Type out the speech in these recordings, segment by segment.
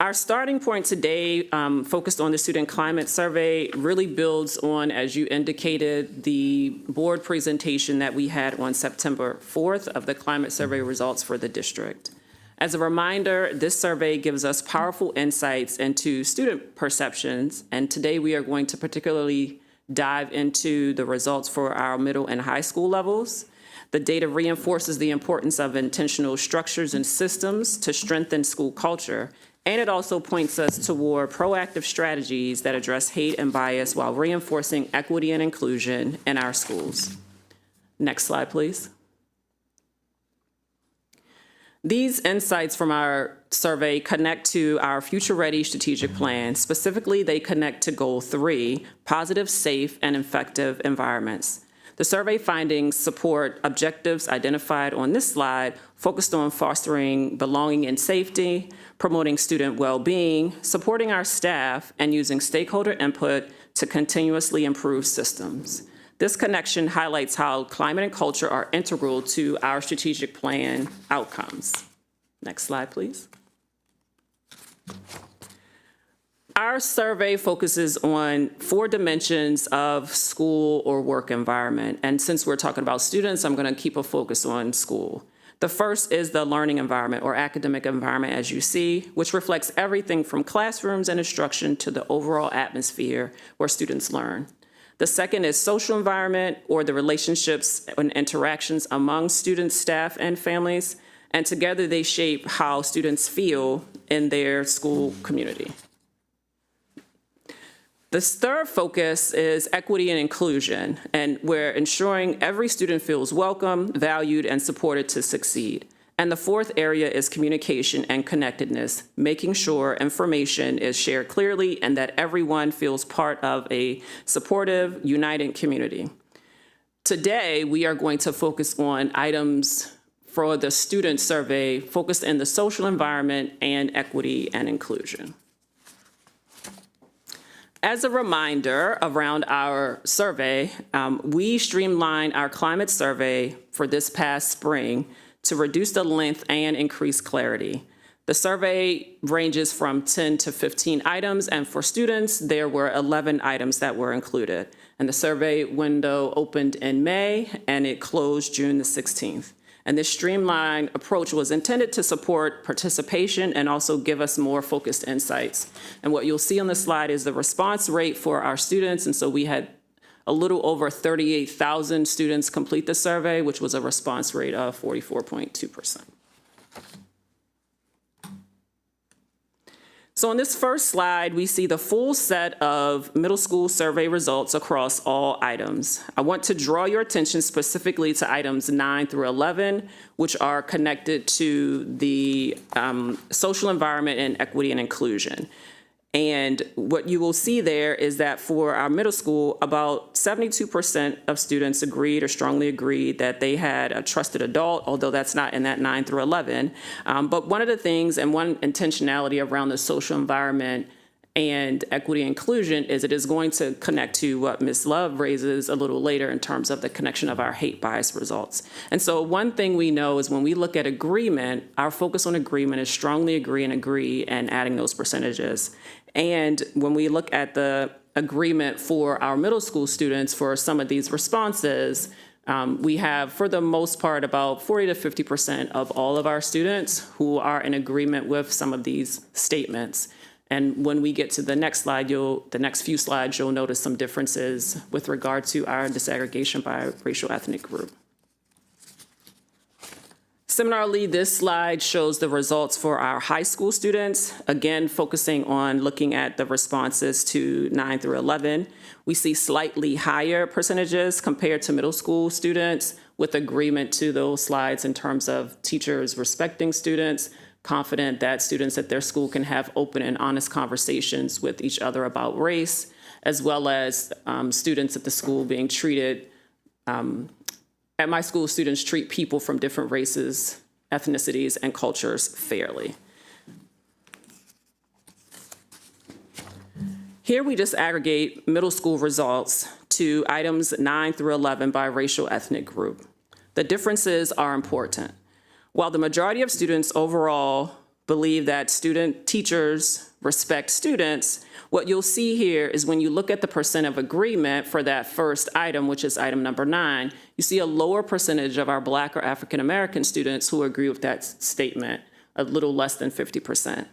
Our starting point today, focused on the student climate survey, really builds on, as you indicated, the board presentation that we had on September 4th of the climate survey results for the district. As a reminder, this survey gives us powerful insights into student perceptions, and today we are going to particularly dive into the results for our middle and high school levels. The data reinforces the importance of intentional structures and systems to strengthen school culture, and it also points us toward proactive strategies that address hate and bias while reinforcing equity and inclusion in our schools. Next slide, please. These insights from our survey connect to our Future Ready strategic plan. Specifically, they connect to Goal 3, positive, safe, and effective environments. The survey findings support objectives identified on this slide, focused on fostering belonging and safety, promoting student well-being, supporting our staff, and using stakeholder input to continuously improve systems. This connection highlights how climate and culture are integral to our strategic plan outcomes. Next slide, please. Our survey focuses on 4 dimensions of school or work environment. And since we're talking about students, I'm going to keep a focus on school. The first is the learning environment or academic environment, as you see, which reflects everything from classrooms and instruction to the overall atmosphere where students learn. The second is social environment, or the relationships and interactions among students, staff, and families. And together they shape how students feel in their school community. The third focus is equity and inclusion, and we're ensuring every student feels welcome, valued, and supported to succeed. And the fourth area is communication and connectedness, making sure information is shared clearly and that everyone feels part of a supportive, united community. Today, we are going to focus on items for the student survey focused in the social environment and equity and inclusion. As a reminder around our survey, we streamlined our climate survey for this past spring to reduce the length and increase clarity. The survey ranges from 10 to 15 items, and for students, there were 11 items that were included. And the survey window opened in May, and it closed June the 16th. And this streamlined approach was intended to support participation and also give us more focused insights. And what you'll see on the slide is the response rate for our students. And so we had a little over 38,000 students complete the survey, which was a response rate of 44.2%. So on this first slide, we see the full set of middle school survey results across all items. I want to draw your attention specifically to items 9 through 11, which are connected to the social environment and equity and inclusion. And what you will see there is that for our middle school, about 72% of students agreed or strongly agreed that they had a trusted adult, although that's not in that 9 through 11. But one of the things and one intentionality around the social environment and equity and inclusion is it is going to connect to what Ms. Love raises a little later in terms of the connection of our hate bias results. And so one thing we know is when we look at agreement, our focus on agreement is strongly agree and adding those percentages. And when we look at the agreement for our middle school students for some of these responses, we have, for the most part, about 40 to 50% of all of our students who are in agreement with some of these statements. And when we get to the next slide, the next few slides, you'll notice some differences with regard to our disaggregation by racial ethnic group. Similarly, this slide shows the results for our high school students, again, focusing on looking at the responses to 9 through 11. We see slightly higher percentages compared to middle school students, with agreement to those slides in terms of teachers respecting students, confident that students at their school can have open and honest conversations with each other about race, as well as students at the school being treated. At my school, students treat people from different races, ethnicities, and cultures fairly. Here we just aggregate middle school results to items 9 through 11 by racial ethnic group. The differences are important. While the majority of students overall believe that teachers respect students, what you'll see here is when you look at the percent of agreement for that first item, which is item number 9, you see a lower percentage of our Black or African American students who agree with that statement, a little less than 50%.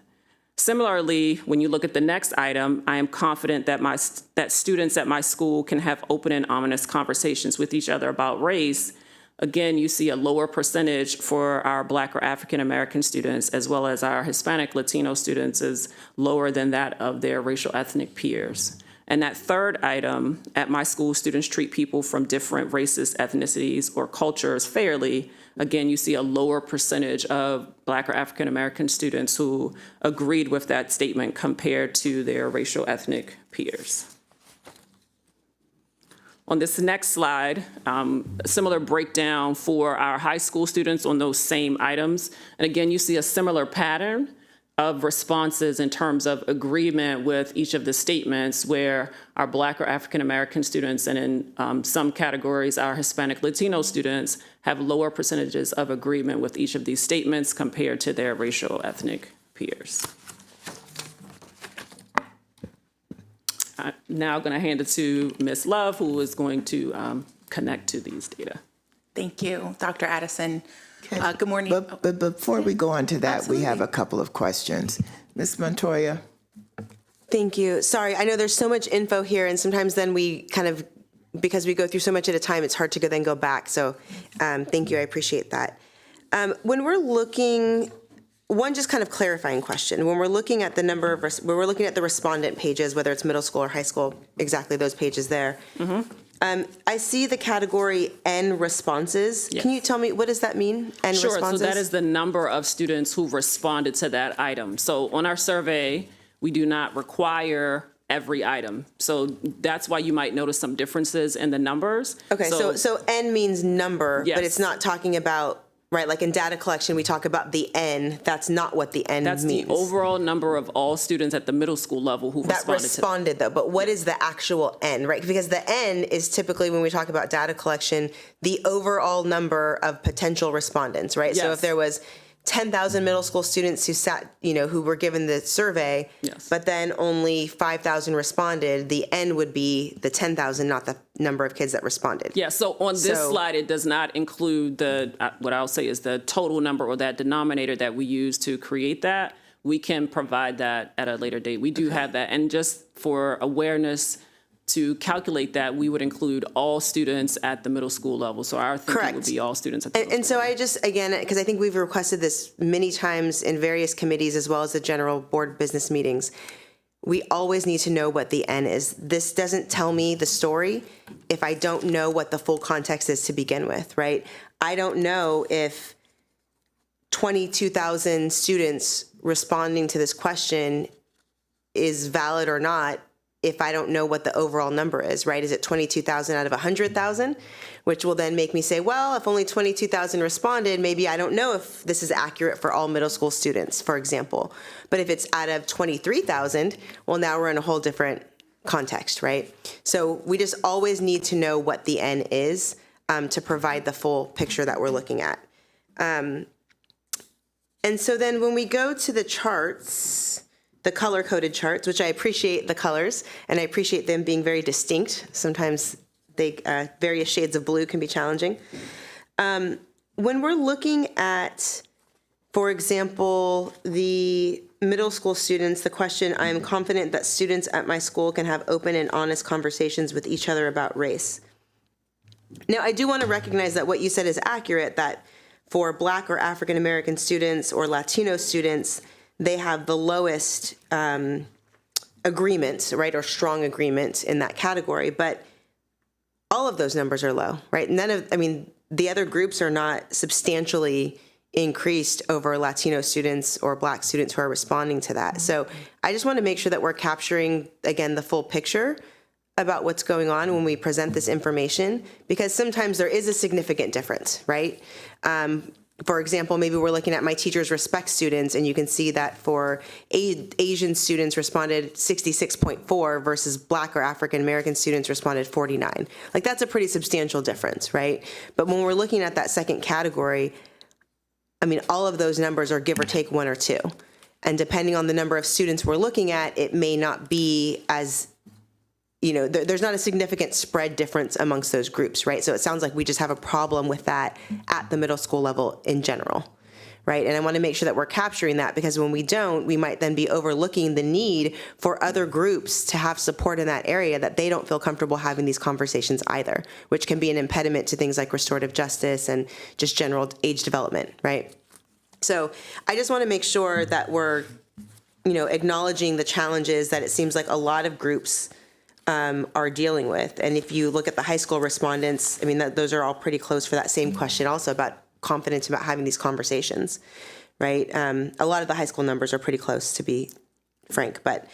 Similarly, when you look at the next item, I am confident that students at my school can have open and honest conversations with each other about race. Again, you see a lower percentage for our Black or African American students, as well as our Hispanic Latino students is lower than that of their racial ethnic peers. And that third item, at my school, students treat people from different races, ethnicities, or cultures fairly. Again, you see a lower percentage of Black or African American students who agreed with that statement compared to their racial ethnic peers. On this next slide, a similar breakdown for our high school students on those same items. And again, you see a similar pattern of responses in terms of agreement with each of the statements, where our Black or African American students, and in some categories, our Hispanic Latino students, have lower percentages of agreement with each of these statements compared to their racial ethnic peers. I'm now going to hand it to Ms. Love, who is going to connect to these data. Thank you, Dr. Addison. Good morning. But before we go on to that, Absolutely. we have a couple of questions. Ms. Montoya? Thank you. Sorry, I know there's so much info here, and sometimes then we kind of, because we go through so much at a time, it's hard to then go back. So thank you, I appreciate that. When we're looking, one just kind of clarifying question. When we're looking at the number of, when we're looking at the respondent pages, whether it's middle school or high school, exactly those pages there, I see the category N responses. Yes. Can you tell me, what does that mean, N Sure, responses? so that is the number of students who responded to that item. So on our survey, we do not require every item. So that's why you might notice some differences in the numbers. Okay, so N means number, but Yes. it's not talking about, right, like in data collection, we talk about the N. That's not what the N That's means. the overall number of all students at the middle school level who That responded, though, but what is the actual N, right? Because the N is typically, when we talk about data collection, the overall number of potential respondents, right? So Yes. if there was 10,000 middle school students who sat, who were given the survey, Yes. but then only 5,000 responded, the N would be the 10,000, not the number of kids that responded. Yeah, so on this slide, it does not include the, what I'll say is the total number or that denominator that we use to create that. We can provide that at a later date. We do have that. And just for awareness, to calculate that, we would include all students at the middle school level. So our thinking Correct. would be all students at the middle And school so I just, again, because I think we've requested this many times in various committees as well as the general board business meetings, we always need to know what the N is. This doesn't tell me the story if I don't know what the full context is to begin with, right? I don't know if 22,000 students responding to this question is valid or not if I don't know what the overall number is, right? Is it 22,000 out of 100,000? Which will then make me say, well, if only 22,000 responded, maybe I don't know if this is accurate for all middle school students, for example. But if it's out of 23,000, well, now we're in a whole different context, right? So we just always need to know what the N is to provide the full picture that we're looking at. And so then when we go to the charts, the color-coded charts, which I appreciate the colors, and I appreciate them being very distinct. Sometimes various shades of blue can be challenging. When we're looking at, for example, the middle school students, the question, I am confident that students at my school can have open and honest conversations with each other about race. Now, I do want to recognize that what you said is accurate, that for Black or African American students or Latino students, they have the lowest agreement, right, or strong agreement in that category. But all of those numbers are low, right? The other groups are not substantially increased over Latino students or Black students who are responding to that. So I just want to make sure that we're capturing, again, the full picture about what's going on when we present this information, because sometimes there is a significant difference, right? For example, maybe we're looking at my teachers respect students, and you can see that for Asian students responded 66.4 versus Black or African American students responded 49. Like, that's a pretty substantial difference, right? But when we're looking at that second category, all of those numbers are give or take one or two. And depending on the number of students we're looking at, it may not be as, there's not a significant spread difference amongst those groups, right? So it sounds like we just have a problem with that at the middle school level in general, right? And I want to make sure that we're capturing that, because when we don't, we might then be overlooking the need for other groups to have support in that area that they don't feel comfortable having these conversations either, which can be an impediment to things like restorative justice and just general age development, right? So I just want to make sure that we're, acknowledging the challenges that it seems like a lot of groups are dealing with. And if you look at the high school respondents, those are all pretty close for that same question also about confidence about having these conversations, right? A lot of the high school numbers are pretty close, to be frank. But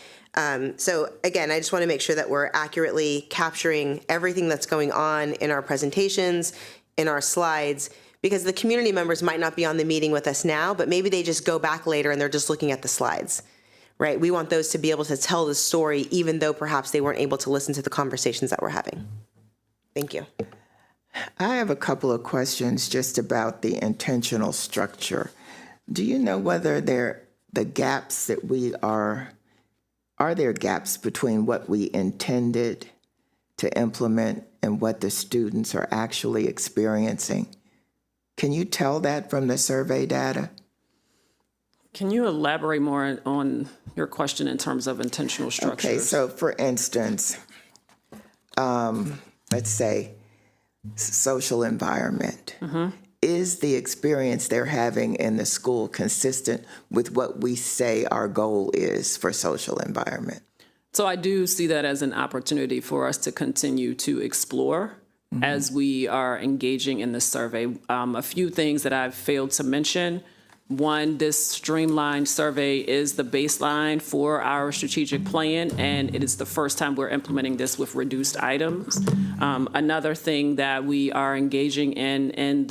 so again, I just want to make sure that we're accurately capturing everything that's going on in our presentations, in our slides, because the community members might not be on the meeting with us now, but maybe they just go back later and they're just looking at the slides, right? We want those to be able to tell the story, even though perhaps they weren't able to listen to the conversations that we're having. Thank you. I have a couple of questions just about the intentional structure. Do you know whether the gaps that are there gaps between what we intended to implement and what the students are actually experiencing? Can you tell that from the survey data? Can you elaborate more on your question in terms of intentional structures? Okay, so for instance, let's say social environment. Is the experience they're having in the school consistent with what we say our goal is for social environment? So I do see that as an opportunity for us to continue to explore as we are engaging in this survey. A few things that I've failed to mention. One, this streamlined survey is the baseline for our strategic plan, and it is the first time we're implementing this with reduced items. Another thing that we are engaging in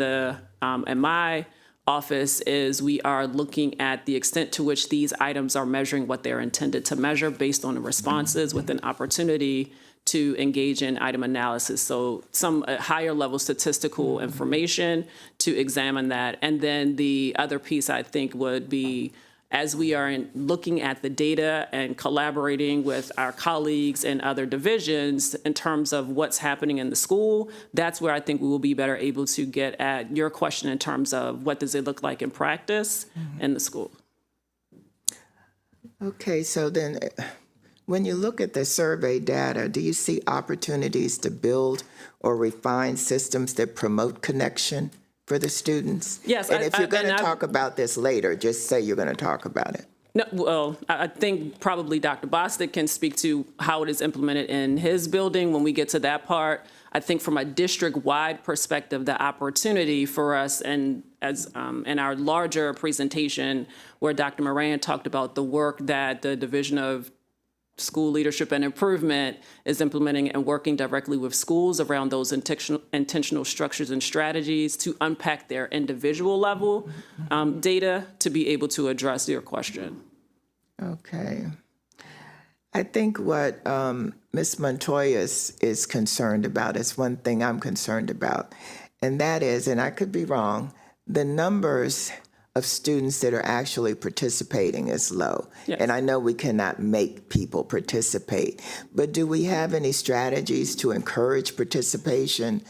my office is we are looking at the extent to which these items are measuring what they're intended to measure based on the responses, with an opportunity to engage in item analysis. So some higher level statistical information to examine that. And then the other piece I think would be, as we are looking at the data and collaborating with our colleagues and other divisions in terms of what's happening in the school, that's where I think we will be better able to get at your question in terms of what does it look like in practice in the school. Okay, so then when you look at the survey data, do you see opportunities to build or refine systems that promote connection for the students? Yes. And if you're going to talk about this later, just say you're going to talk about it. No, well, I think probably Dr. Bostic can speak to how it is implemented in his building when we get to that part. I think from a district-wide perspective, the opportunity for us, and as in our larger presentation where Dr. Moran talked about the work that the Division of School Leadership and Improvement is implementing and working directly with schools around those intentional structures and strategies to unpack their individual level data to be able to address your question. Okay. I think what Ms. Montoya is concerned about is one thing I'm concerned about, and that is, and I could be wrong, the numbers of students that are actually participating is low. Yes. And I know we cannot make people participate, but do we have any strategies to encourage participation?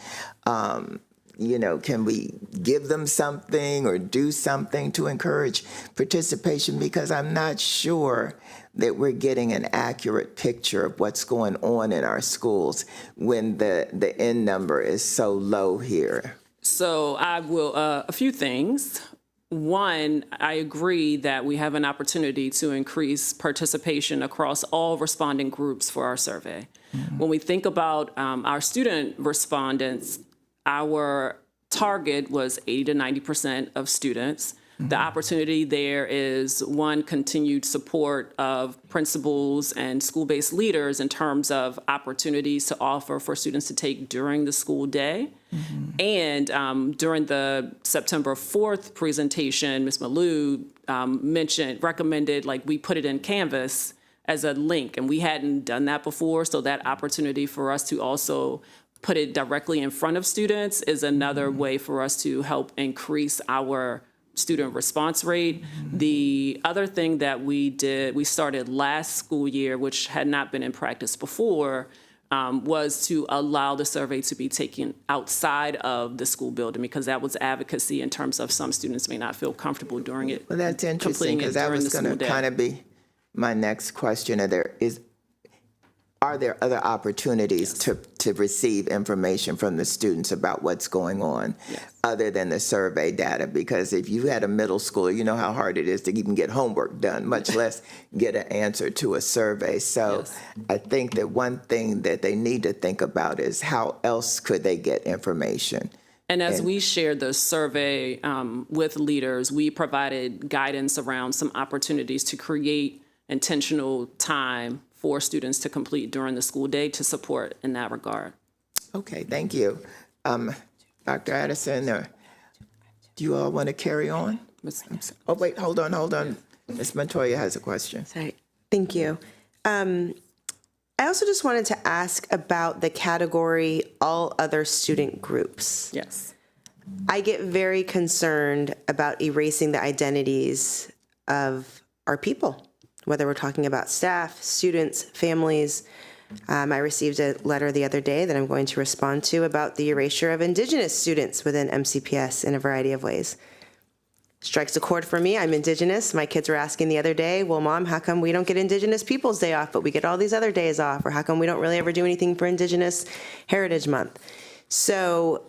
Can we give them something or do something to encourage participation? Because I'm not sure that we're getting an accurate picture of what's going on in our schools when the N number is so low here. So I will, a few things. One, I agree that we have an opportunity to increase participation across all responding groups for our survey. When we think about our student respondents, our target was 80 to 90% of students. The opportunity there is, one, continued support of principals and school-based leaders in terms of opportunities to offer for students to take during the school day. And during the September 4th presentation, Ms. Malou recommended, we put it in Canvas as a link, and we hadn't done that before, so that opportunity for us to also put it directly in front of students is another way for us to help increase our student response rate. The other thing that we started last school year, which had not been in practice before, was to allow the survey to be taken outside of the school building, because that was advocacy in terms of some students may not feel comfortable during it. Well, that's interesting, because that was going to kind of be my next question. Are there other opportunities to receive information from the students about what's going on other than the survey data? Because if you had a middle schooler, you know how hard it is to even get homework done, much less get an answer to a survey. So I think that one thing that they need to think about is how else could they get information? And as we shared the survey with leaders, we provided guidance around some opportunities to create intentional time for students to complete during the school day to support in that regard. Okay, thank you. Dr. Addison, do you all want to carry on? Oh, wait, hold on. Ms. Montoya has a question. Sorry. Thank you. I also just wanted to ask about the category all other student groups. Yes. I get very concerned about erasing the identities of our people, whether we're talking about staff, students, families. I received a letter the other day that I'm going to respond to about the erasure of Indigenous students within MCPS in a variety of ways. Strikes a chord for me. I'm Indigenous. My kids were asking the other day, well, Mom, how come we don't get Indigenous Peoples Day off, but we get all these other days off? Or how come we don't really ever do anything for Indigenous Heritage Month? So,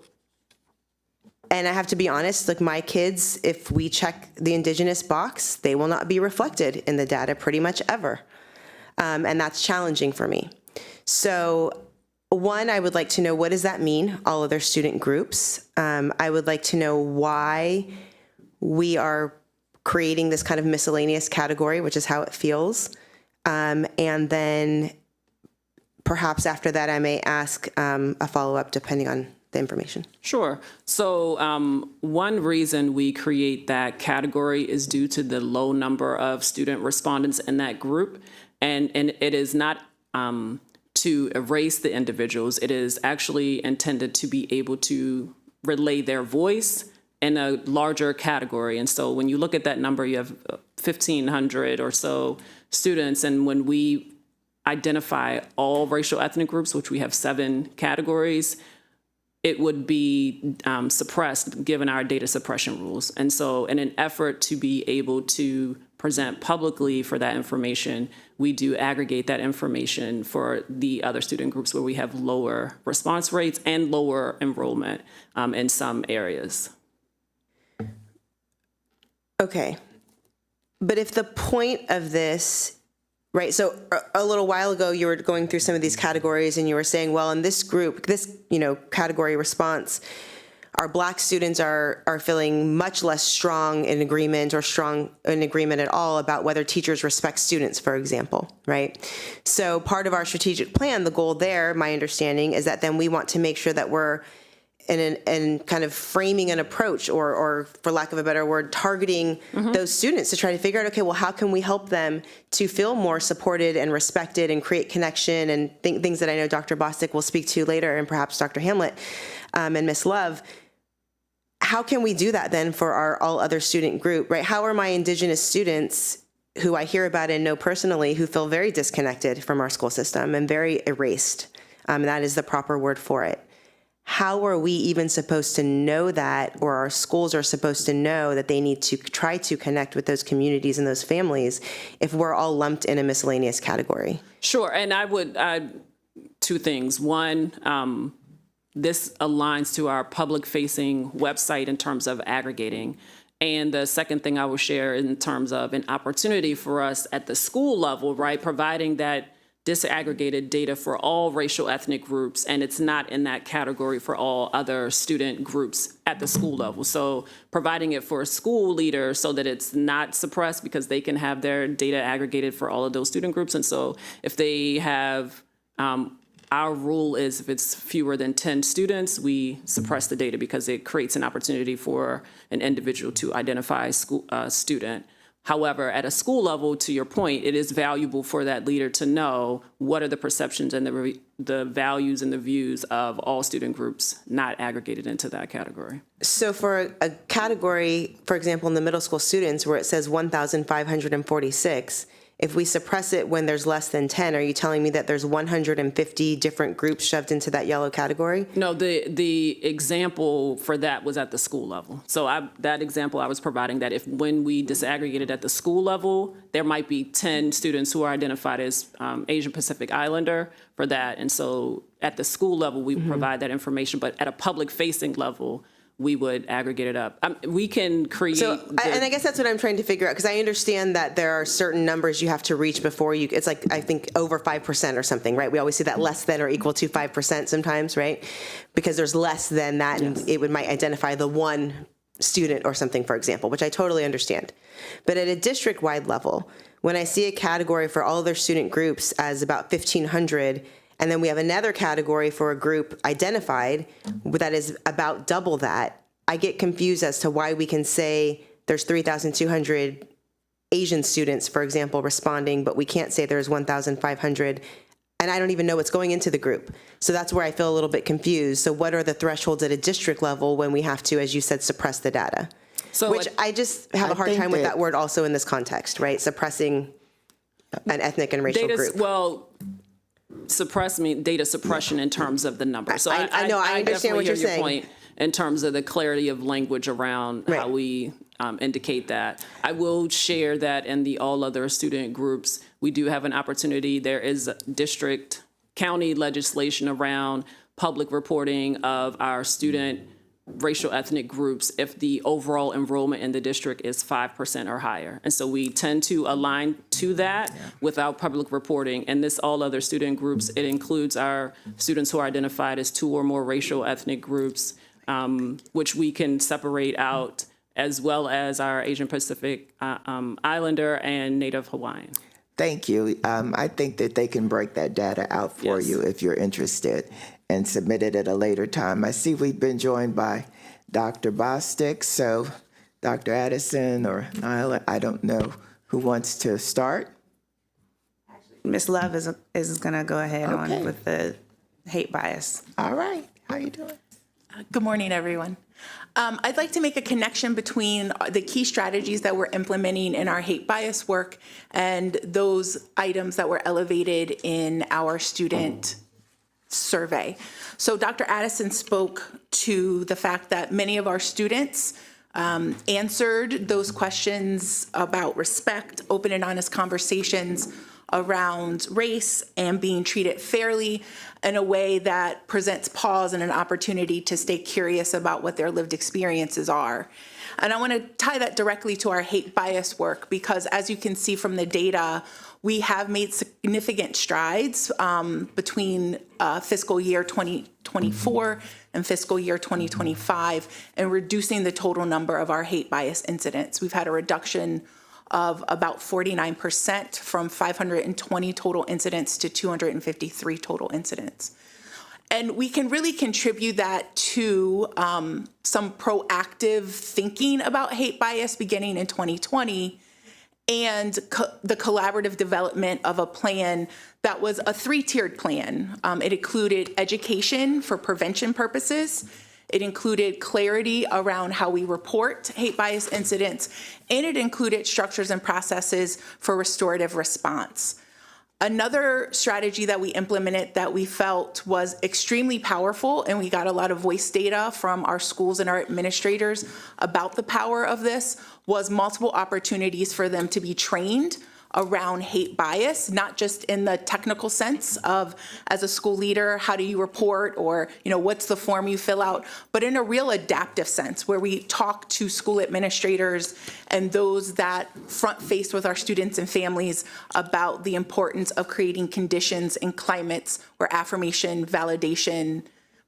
and I have to be honest, like my kids, if we check the Indigenous box, they will not be reflected in the data pretty much ever. And that's challenging for me. So one, I would like to know, what does that mean, all other student groups? I would like to know why we are creating this kind of miscellaneous category, which is how it feels. And then perhaps after that, I may ask a follow-up depending on the information. Sure. So one reason we create that category is due to the low number of student respondents in that group. And it is not to erase the individuals. It is actually intended to be able to relay their voice in a larger category. And so when you look at that number, you have 1,500 or so students. And when we identify all racial ethnic groups, which we have 7 categories, it would be suppressed given our data suppression rules. And so in an effort to be able to present publicly for that information, we do aggregate that information for the other student groups where we have lower response rates and lower enrollment in some areas. Okay. But if the point of this, right, so a little while ago you were going through some of these categories and you were saying, well, in this group, this, category response, our Black students are feeling much less strong in agreement or strong in agreement at all about whether teachers respect students, for example, right? So part of our strategic plan, the goal there, my understanding, is that then we want to make sure that we're in kind of framing an approach or for lack of a better word, targeting those students to try to figure out, okay, well, how can we help them to feel more supported and respected and create connection and things that I know Dr. Bostic will speak to later, and perhaps Dr. Hamlet and Ms. Love. How can we do that then for our all other student group, right? How are my Indigenous students, who I hear about and know personally, who feel very disconnected from our school system and very erased? That is the proper word for it. How are we even supposed to know that, or our schools are supposed to know that they need to try to connect with those communities and those families if we're all lumped in a miscellaneous category? Sure, and I would, 2 things. One, this aligns to our public-facing website in terms of aggregating. And the second thing I will share in terms of an opportunity for us at the school level, right, providing that disaggregated data for all racial ethnic groups, and it's not in that category for all other student groups at the school level. So providing it for a school leader so that it's not suppressed, because they can have their data aggregated for all of those student groups. And so if they have, our rule is if it's fewer than 10 students, we suppress the data because it creates an opportunity for an individual to identify a student. However, at a school level, to your point, it is valuable for that leader to know what are the perceptions and the values and the views of all student groups not aggregated into that category. So for a category, for example, in the middle school students where it says 1,546, if we suppress it when there's less than 10, are you telling me that there's 150 different groups shoved into that yellow category? No, the example for that was at the school level. So that example I was providing, that if when we disaggregated at the school level, there might be 10 students who are identified as Asian Pacific Islander for that. And so at the school level, we provide that information, but at a public facing level, we would aggregate it up. We can create. And I guess that's what I'm trying to figure out, because I understand that there are certain numbers you have to reach before you, it's like, I think over 5% or something, right? We always see that less than or equal to 5% sometimes, right? Because there's less than that, and it might identify the one student or something, for example, which I totally understand. But at a district-wide level, when I see a category for all their student groups as about 1,500, and then we have another category for a group identified that is about double that, I get confused as to why we can say there's 3,200 Asian students, for example, responding, but we can't say there's 1,500, and I don't even know what's going into the group. So that's where I feel a little bit confused. So what are the thresholds at a district level when we have to, as you said, suppress the data? So Which I just have a hard time with that word also in this context, right? Suppressing an ethnic and racial group. Well, data suppression in terms of the numbers. So I know, I understand what you're saying. Your point in terms of the clarity of language around how we indicate that. I will share that in the all other student groups, we do have an opportunity. There is district, county legislation around public reporting of our student racial ethnic groups if the overall enrollment in the district is 5% or higher. And so we tend to align to that without public reporting. And this all other student groups, it includes our students who are identified as 2 or more racial ethnic groups, which we can separate out, as well as our Asian Pacific Islander and Native Hawaiian. Thank you. I think that they can break that data out for you if you're interested and submit it at a later time. I see we've been joined by Dr. Bostic. So Dr. Addison or Nyla, I don't know who wants to start. Ms. Love is going to go ahead on with the hate bias. All right. How you doing? Good morning, everyone. I'd like to make a connection between the key strategies that we're implementing in our hate bias work and those items that were elevated in our student survey. So Dr. Addison spoke to the fact that many of our students answered those questions about respect, open and honest conversations around race and being treated fairly in a way that presents pause and an opportunity to stay curious about what their lived experiences are. And I want to tie that directly to our hate bias work, because as you can see from the data, we have made significant strides between fiscal year 2024 and fiscal year 2025 in reducing the total number of our hate bias incidents. We've had a reduction of about 49% from 520 total incidents to 253 total incidents. And we can really contribute that to some proactive thinking about hate bias beginning in 2020 and the collaborative development of a plan that was a 3-tiered plan. It included education for prevention purposes. It included clarity around how we report hate bias incidents, and it included structures and processes for restorative response. Another strategy that we implemented that we felt was extremely powerful, and we got a lot of voice data from our schools and our administrators about the power of this, was multiple opportunities for them to be trained around hate bias, not just in the technical sense of, as a school leader, how do you report, or what's the form you fill out, but in a real adaptive sense where we talk to school administrators and those that front face with our students and families about the importance of creating conditions and climates where affirmation, validation,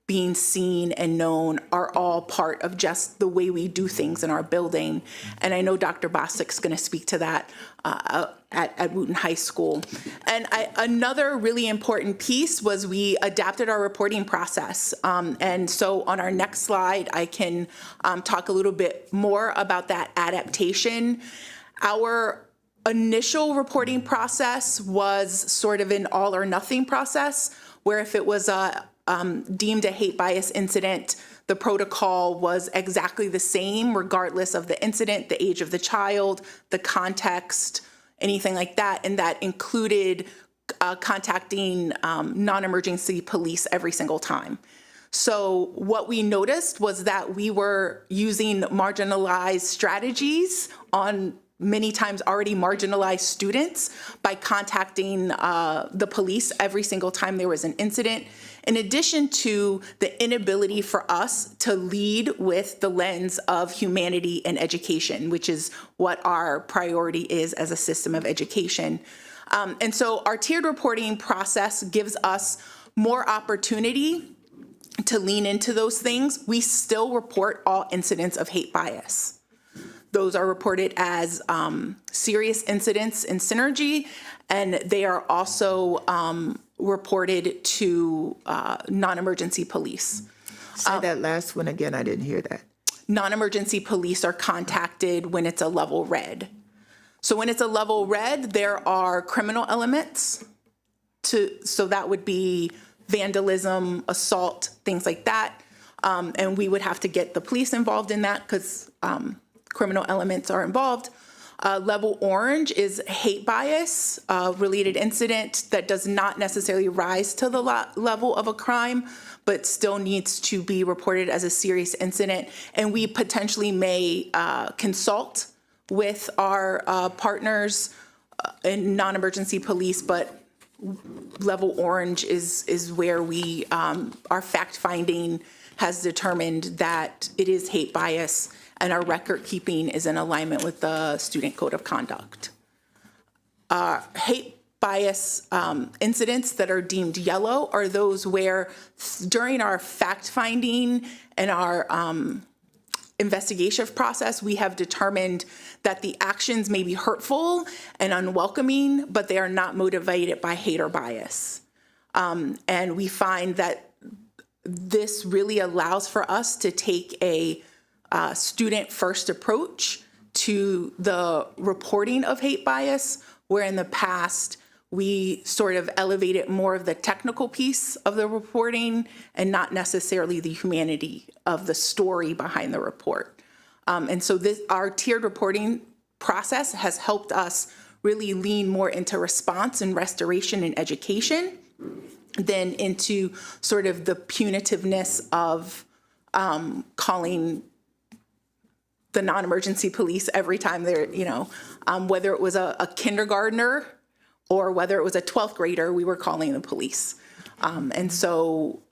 being seen and known are all part of just the way we do things in our building. And I know Dr. Bostic's going to speak to that at Wooten High School. And another really important piece was we adapted our reporting process. And so on our next slide, I can talk a little bit more about that adaptation. Our initial reporting process was sort of an all or nothing process, where if it was deemed a hate bias incident, the protocol was exactly the same regardless of the incident, the age of the child, the context, anything like that. And that included contacting non-emergency police every single time. So what we noticed was that we were using marginalized strategies on many times already marginalized students by contacting the police every single time there was an incident, in addition to the inability for us to lead with the lens of humanity and education, which is what our priority is as a system of education. And so our tiered reporting process gives us more opportunity to lean into those things. We still report all incidents of hate bias. Those are reported as serious incidents in Synergy, and they are also reported to non-emergency police. Say that last one again, I didn't hear that. Non-emergency police are contacted when it's a level red. So when it's a level red, there are criminal elements so that would be vandalism, assault, things like that. And we would have to get the police involved in that because criminal elements are involved. Level orange is hate bias related incident that does not necessarily rise to the level of a crime, but still needs to be reported as a serious incident. And we potentially may consult with our partners in non-emergency police, but level orange is where we, our fact finding has determined that it is hate bias, and our record keeping is in alignment with the student code of conduct. Hate bias incidents that are deemed yellow are those where during our fact finding and our investigation process, we have determined that the actions may be hurtful and unwelcoming, but they are not motivated by hate or bias. And we find that this really allows for us to take a student-first approach to the reporting of hate bias, where in the past we sort of elevated more of the technical piece of the reporting and not necessarily the humanity of the story behind the report. And so our tiered reporting process has helped us really lean more into response and restoration and education than into sort of the punitiveness of calling the non-emergency police every time they're, whether it was a kindergartner or whether it was a 12th grader, we were calling the police. And so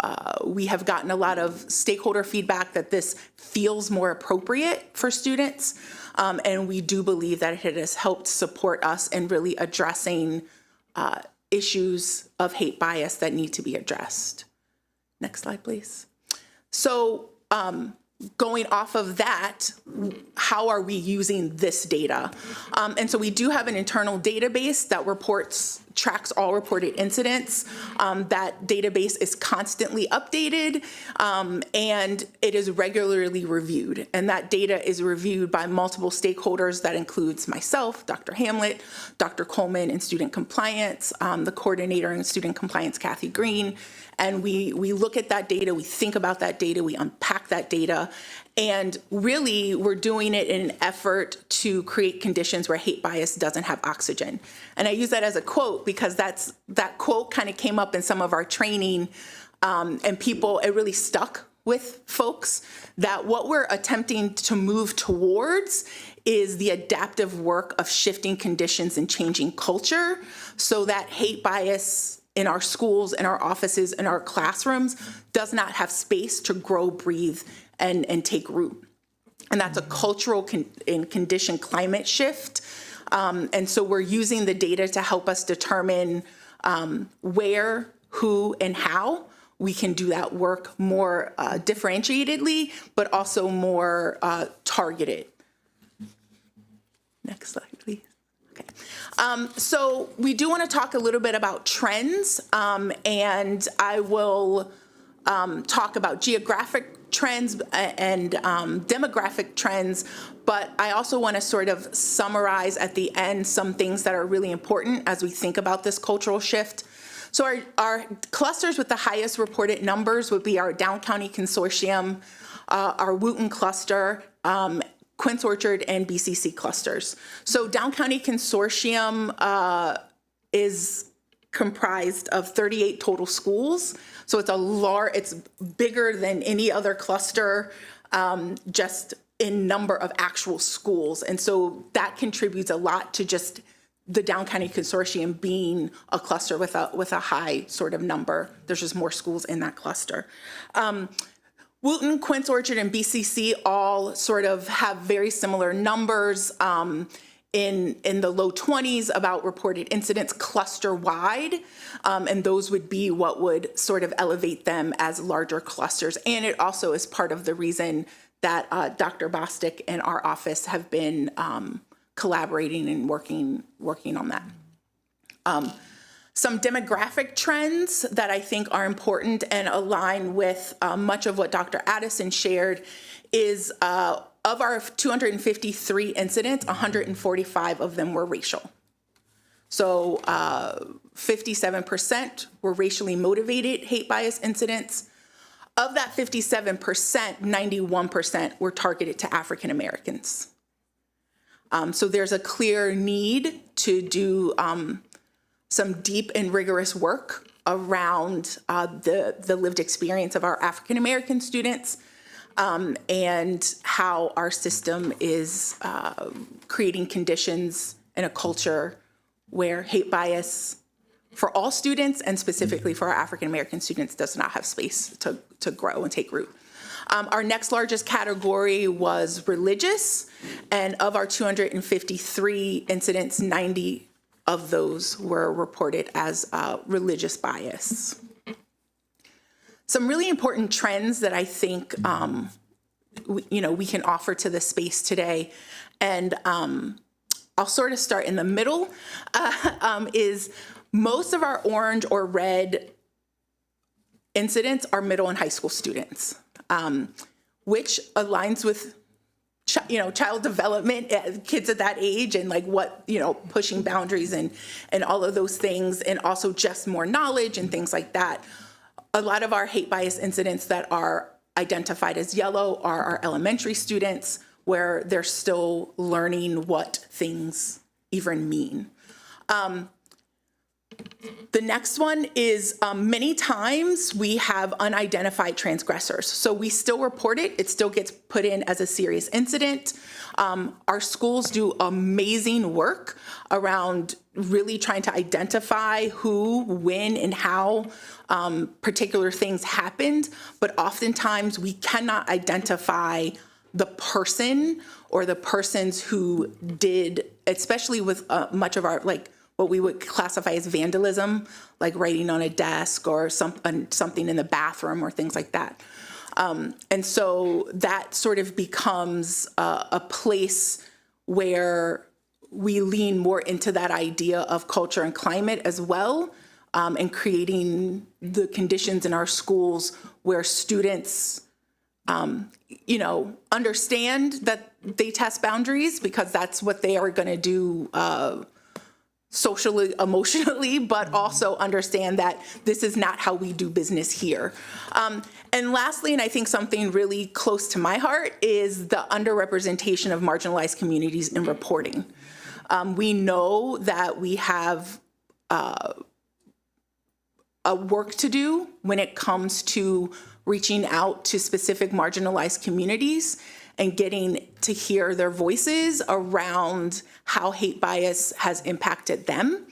we have gotten a lot of stakeholder feedback that this feels more appropriate for students. And we do believe that it has helped support us in really addressing issues of hate bias that need to be addressed. Next slide, please. So going off of that, how are we using this data? And so we do have an internal database that tracks all reported incidents. That database is constantly updated, and it is regularly reviewed. And that data is reviewed by multiple stakeholders. That includes myself, Dr. Hamlet, Dr. Coleman in student compliance, the coordinator in student compliance, Kathy Green. And we look at that data, we think about that data, we unpack that data, and really we're doing it in an effort to create conditions where hate bias doesn't have oxygen. And I use that as a quote because that quote kind of came up in some of our training, and it really stuck with folks, that what we're attempting to move towards is the adaptive work of shifting conditions and changing culture so that hate bias in our schools, in our offices, in our classrooms does not have space to grow, breathe, and take root. And that's a cultural and condition climate shift. And so we're using the data to help us determine where, who, and how we can do that work more differentiatedly, but also more targeted. Next slide, please. Okay. So we do want to talk a little bit about trends, and I will talk about geographic trends and demographic trends, but I also want to sort of summarize at the end some things that are really important as we think about this cultural shift. So our clusters with the highest reported numbers would be our Down County Consortium, our Wooten cluster, Quince Orchard, and BCC clusters. So Down County Consortium is comprised of 38 total schools. So it's bigger than any other cluster, just in number of actual schools. And so that contributes a lot to just the Down County Consortium being a cluster with a high sort of number. There's just more schools in that cluster. Wooten, Quince Orchard, and BCC all sort of have very similar numbers in the low 20s about reported incidents cluster-wide, and those would be what would sort of elevate them as larger clusters. And it also is part of the reason that Dr. Bostic and our office have been collaborating and working on that. Some demographic trends that I think are important and align with much of what Dr. Addison shared is of our 253 incidents, 145 of them were racial. So 57% were racially motivated hate bias incidents. Of that 57%, 91% were targeted to African Americans. So there's a clear need to do some deep and rigorous work around the lived experience of our African American students and how our system is creating conditions and a culture where hate bias for all students and specifically for our African American students does not have space to grow and take root. Our next largest category was religious, and of our 253 incidents, 90 of those were reported as religious bias. Some really important trends that I think we can offer to the space today, and I'll sort of start in the middle, is most of our orange or red incidents are middle and high school students, which aligns with child development, kids at that age, and like what, pushing boundaries and all of those things, and also just more knowledge and things like that. A lot of our hate bias incidents that are identified as yellow are our elementary students, where they're still learning what things even mean. The next one is many times we have unidentified transgressors. So we still report it. It still gets put in as a serious incident. Our schools do amazing work around really trying to identify who, when, and how particular things happened. But oftentimes we cannot identify the person or the persons who did, especially with much of our, what we would classify as vandalism, like writing on a desk or something in the bathroom or things like that. And so that sort of becomes a place where we lean more into that idea of culture and climate as well, and creating the conditions in our schools where students, understand that they test boundaries because that's what they are going to do socially, emotionally, but also understand that this is not how we do business here. And lastly, and I think something really close to my heart, is the underrepresentation of marginalized communities in reporting. We know that we have a work to do when it comes to reaching out to specific marginalized communities and getting to hear their voices around how hate bias has impacted them.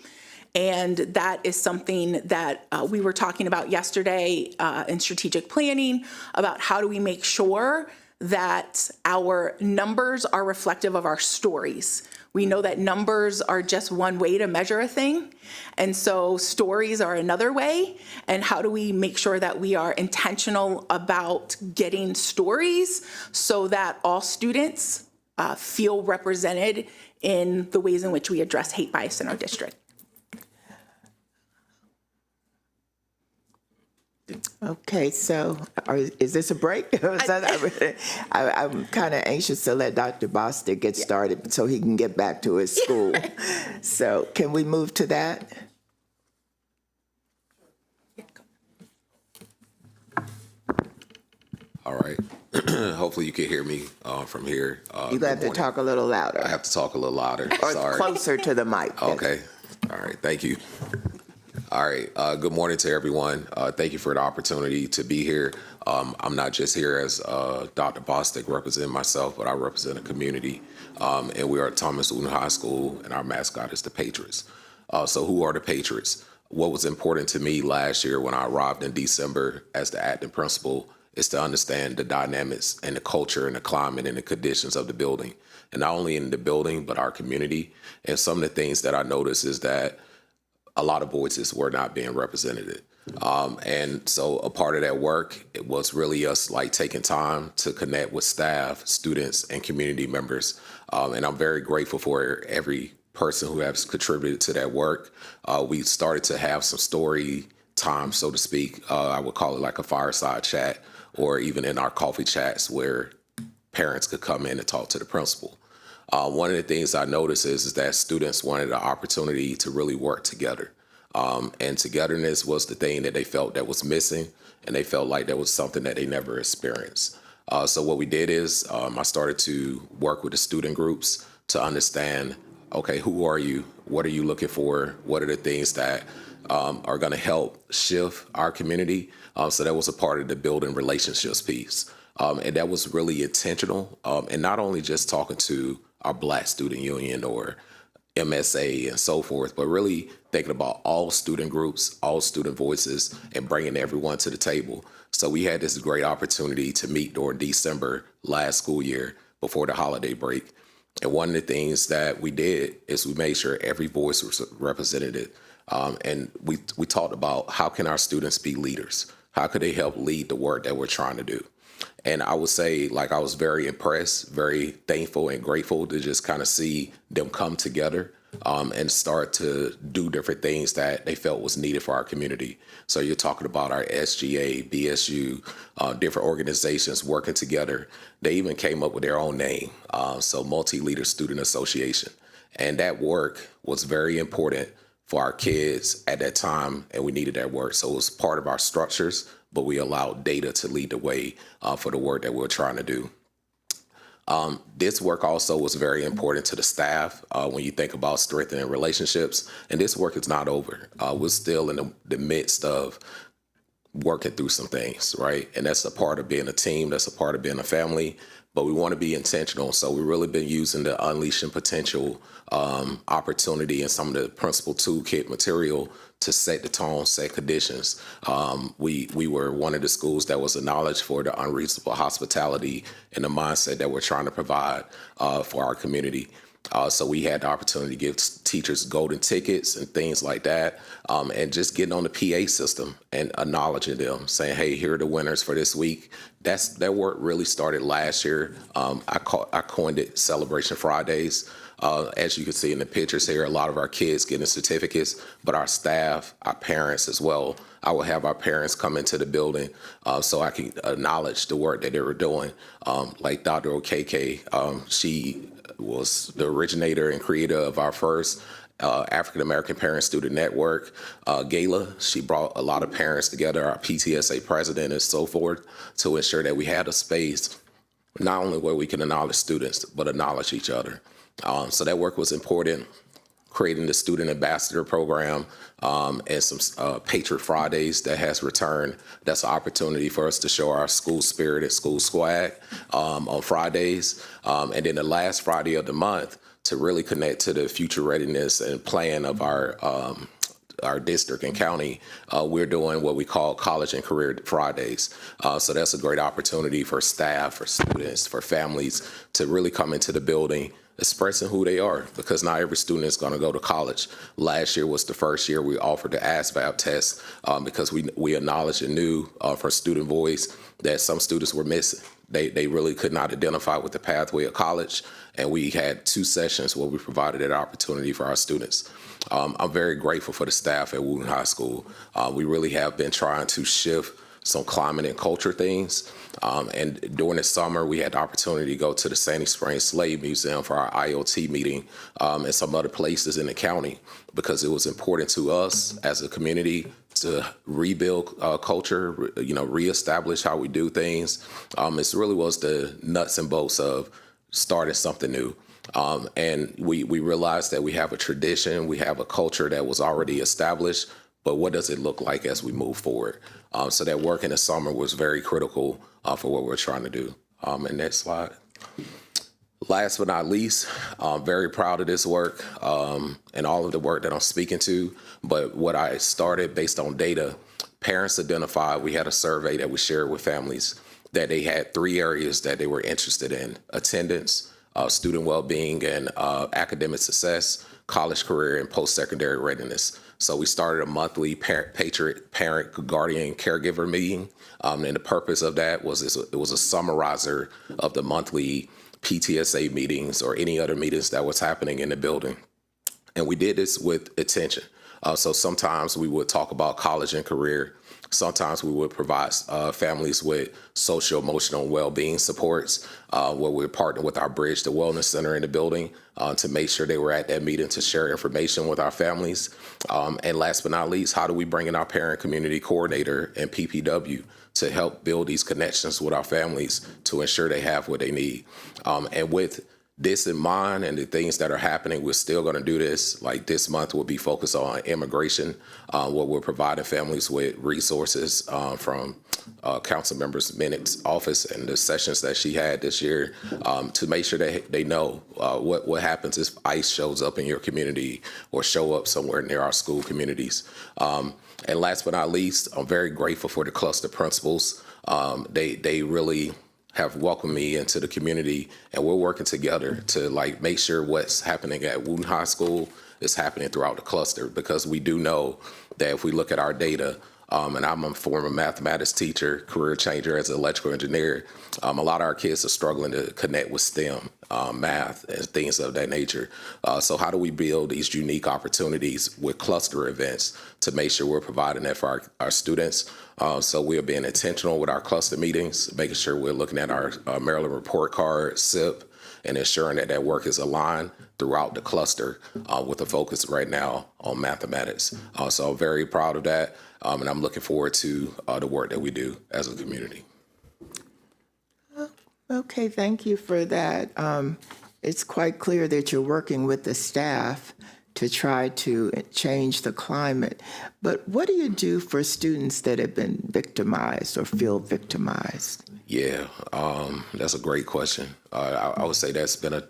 And that is something that we were talking about yesterday in strategic planning, about how do we make sure that our numbers are reflective of our stories. We know that numbers are just one way to measure a thing, and so stories are another way. And how do we make sure that we are intentional about getting stories so that all students feel represented in the ways in which we address hate bias in our district? Okay, so is this a break? I'm kind of anxious to let Dr. Bostic get started so he can get back to his school. So can we move to that? All right. Hopefully you can hear me from here. You Good have to morning. talk a little I louder have to talk a little louder. or Sorry. closer to the mic. Okay. All right. Thank you. All right. Good morning to everyone. Thank you for the opportunity to be here. I'm not just here as Dr. Bostic representing myself, but I represent a community. And we are at Thomas Wooten High School, and our mascot is the Patriots. So who are the Patriots? What was important to me last year when I arrived in December as the acting principal is to understand the dynamics and the culture and the climate and the conditions of the building. And not only in the building, but our community. And some of the things that I noticed is that a lot of voices were not being represented. And so a part of that work, it was really us like taking time to connect with staff, students, and community members. And I'm very grateful for every person who has contributed to that work. We started to have some story time, so to speak. I would call it like a fireside chat, or even in our coffee chats where parents could come in and talk to the principal. One of the things I noticed is that students wanted an opportunity to really work together. And togetherness was the thing that they felt that was missing, and they felt like that was something that they never experienced. So what we did is I started to work with the student groups to understand, okay, who are you? What are you looking for? What are the things that are going to help shift our community? So that was a part of the building relationships piece. And that was really intentional. And not only just talking to our Black Student Union or MSA and so forth, but really thinking about all student groups, all student voices, and bringing everyone to the table. So we had this great opportunity to meet during December last school year before the holiday break. And one of the things that we did is we made sure every voice was represented. And we talked about how can our students be leaders? How could they help lead the work that we're trying to do? And I would say, like, I was very impressed, very thankful and grateful to just kind of see them come together and start to do different things that they felt was needed for our community. So you're talking about our SGA, BSU, different organizations working together. They even came up with their own name, so Multi-Leader Student Association. And that work was very important for our kids at that time, and we needed that work. So it was part of our structures, but we allowed data to lead the way for the work that we're trying to do. This work also was very important to the staff when you think about strengthening relationships, and this work is not over. We're still in the midst of working through some things, right? And that's a part of being a team, that's a part of being a family, but we want to be intentional. So we've really been using the Unleashing Potential opportunity and some of the principal toolkit material to set the tone, set conditions. We were one of the schools that was acknowledged for the unreasonable hospitality and the mindset that we're trying to provide for our community. So we had the opportunity to give teachers golden tickets and things like that, and just getting on the PA system and acknowledging them, saying, hey, here are the winners for this week. That work really started last year. I coined it Celebration Fridays. As you can see in the pictures here, a lot of our kids getting certificates, but our staff, our parents as well. I will have our parents come into the building so I can acknowledge the work that they were doing. Like Dr. OKK, she was the originator and creator of our first African-American Parent-Student Network gala. She brought a lot of parents together, our PTSA president and so forth, to ensure that we had a space not only where we can acknowledge students, but acknowledge each other. So that work was important, creating the Student Ambassador Program and some Patriot Fridays that has returned. That's an opportunity for us to show our school spirit and school swag on Fridays. And then the last Friday of the month to really connect to the future readiness and plan of our district and county, we're doing what we call College and Career Fridays. So that's a great opportunity for staff, for students, for families to really come into the building, expressing who they are, because not every student is going to go to college. Last year was the first year we offered the ASVAB test because we acknowledged and knew from student voice that some students were missing. They really could not identify with the pathway of college, and we had 2 sessions where we provided that opportunity for our students. I'm very grateful for the staff at Wooten High School. We really have been trying to shift some climate and culture things. And during the summer, we had the opportunity to go to the Sandy Springs Slave Museum for our IoT meeting and some other places in the county, because it was important to us as a community to rebuild culture, reestablish how we do things. It really was the nuts and bolts of starting something new. And we realized that we have a tradition, we have a culture that was already established, but what does it look like as we move forward? So that work in the summer was very critical for what we're trying to do. And next slide. Last but not least, I'm very proud of this work and all of the work that I'm speaking to. But what I started based on data, parents identified, we had a survey that we shared with families, that they had 3 areas that they were interested in: attendance, student well-being and academic success, college career, and post-secondary readiness. So we started a monthly parent, guardian, caregiver meeting. And the purpose of that was it was a summarizer of the monthly PTSA meetings or any other meetings that was happening in the building. And we did this with attention. So sometimes we would talk about college and career. Sometimes we would provide families with social, emotional, well-being supports where we partner with our Bridge to Wellness Center in the building to make sure they were at that meeting to share information with our families. And last but not least, how do we bring in our parent community coordinator and PPW to help build these connections with our families to ensure they have what they need? And with this in mind and the things that are happening, we're still going to do this. Like this month will be focused on immigration, where we're providing families with resources from Council Member Bennett's office and the sessions that she had this year to make sure that they know what happens if ICE shows up in your community or show up somewhere near our school communities. And last but not least, I'm very grateful for the cluster principals. They really have welcomed me into the community, and we're working together to make sure what's happening at Wooten High School is happening throughout the cluster, because we do know that if we look at our data, and I'm a former mathematics teacher, career changer as an electrical engineer, a lot of our kids are struggling to connect with STEM, math, and things of that nature. So how do we build these unique opportunities with cluster events to make sure we're providing that for our students? So we are being intentional with our cluster meetings, making sure we're looking at our Maryland report card, SIP, and ensuring that that work is aligned throughout the cluster with a focus right now on mathematics. So I'm very proud of that, and I'm looking forward to the work that we do as a community. Okay, thank you for that. It's quite clear that you're working with the staff to try to change the climate. But what do you do for students that have been victimized or feel victimized? Yeah, that's a great question. I would say that's been an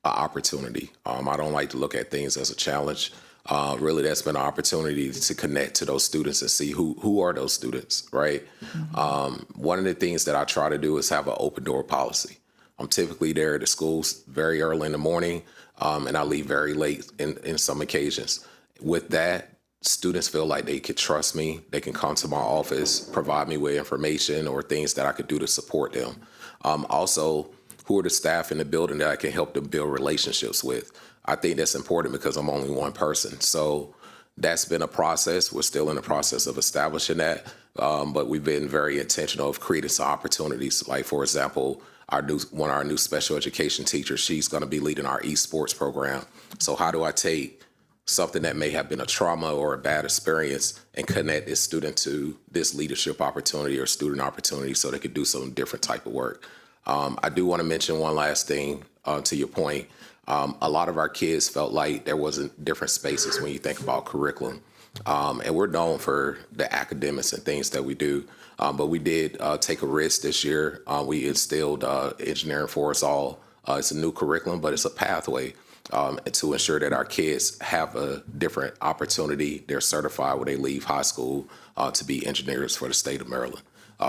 opportunity. I don't like to look at things as a challenge. Really, that's been an opportunity to connect to those students and see who are those students, right? Mm-hmm. One of the things that I try to do is have an open door policy. I'm typically there at the schools very early in the morning, and I leave very late in some occasions. With that, students feel like they could trust me. They can come to my office, provide me with information or things that I could do to support them. Also, who are the staff in the building that I can help them build relationships with? I think that's important because I'm only one person. So that's been a process. We're still in the process of establishing that, but we've been very intentional of creating some opportunities. Like, for example, one of our new special education teachers, she's going to be leading our esports program. So how do I take something that may have been a trauma or a bad experience and connect this student to this leadership opportunity or student opportunity so they could do some different type of work? I do want to mention one last thing to your point. A lot of our kids felt like there wasn't different spaces when you think about curriculum. And we're known for the academics and things that we do. But we did take a risk this year. We instilled engineering for us all. It's a new curriculum, but it's a pathway to ensure that our kids have a different opportunity. They're certified when they leave high school to be engineers for the state of Maryland.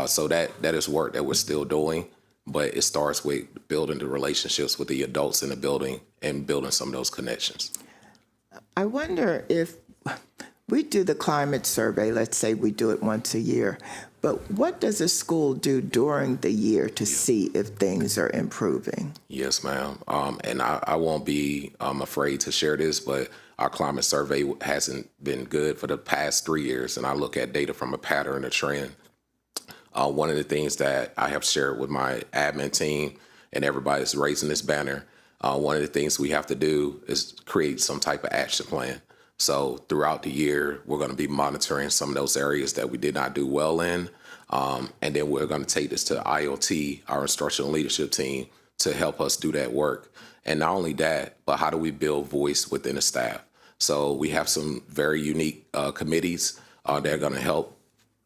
So that is work that we're still doing, but it starts with building the relationships with the adults in the building and building some of those connections. I wonder if we do the climate survey, let's say we do it once a year, But what does a school do during the year to see if things are improving? Yes, ma'am. And I won't be afraid to share this, but our climate survey hasn't been good for the past 3 years, and I look at data from a pattern, a trend. One of the things that I have shared with my admin team, and everybody's raising this banner, one of the things we have to do is create some type of action plan. So throughout the year, we're going to be monitoring some of those areas that we did not do well in. And then we're going to take this to IoT, our instructional leadership team, to help us do that work. And not only that, but how do we build voice within the staff? So we have some very unique committees that are going to help,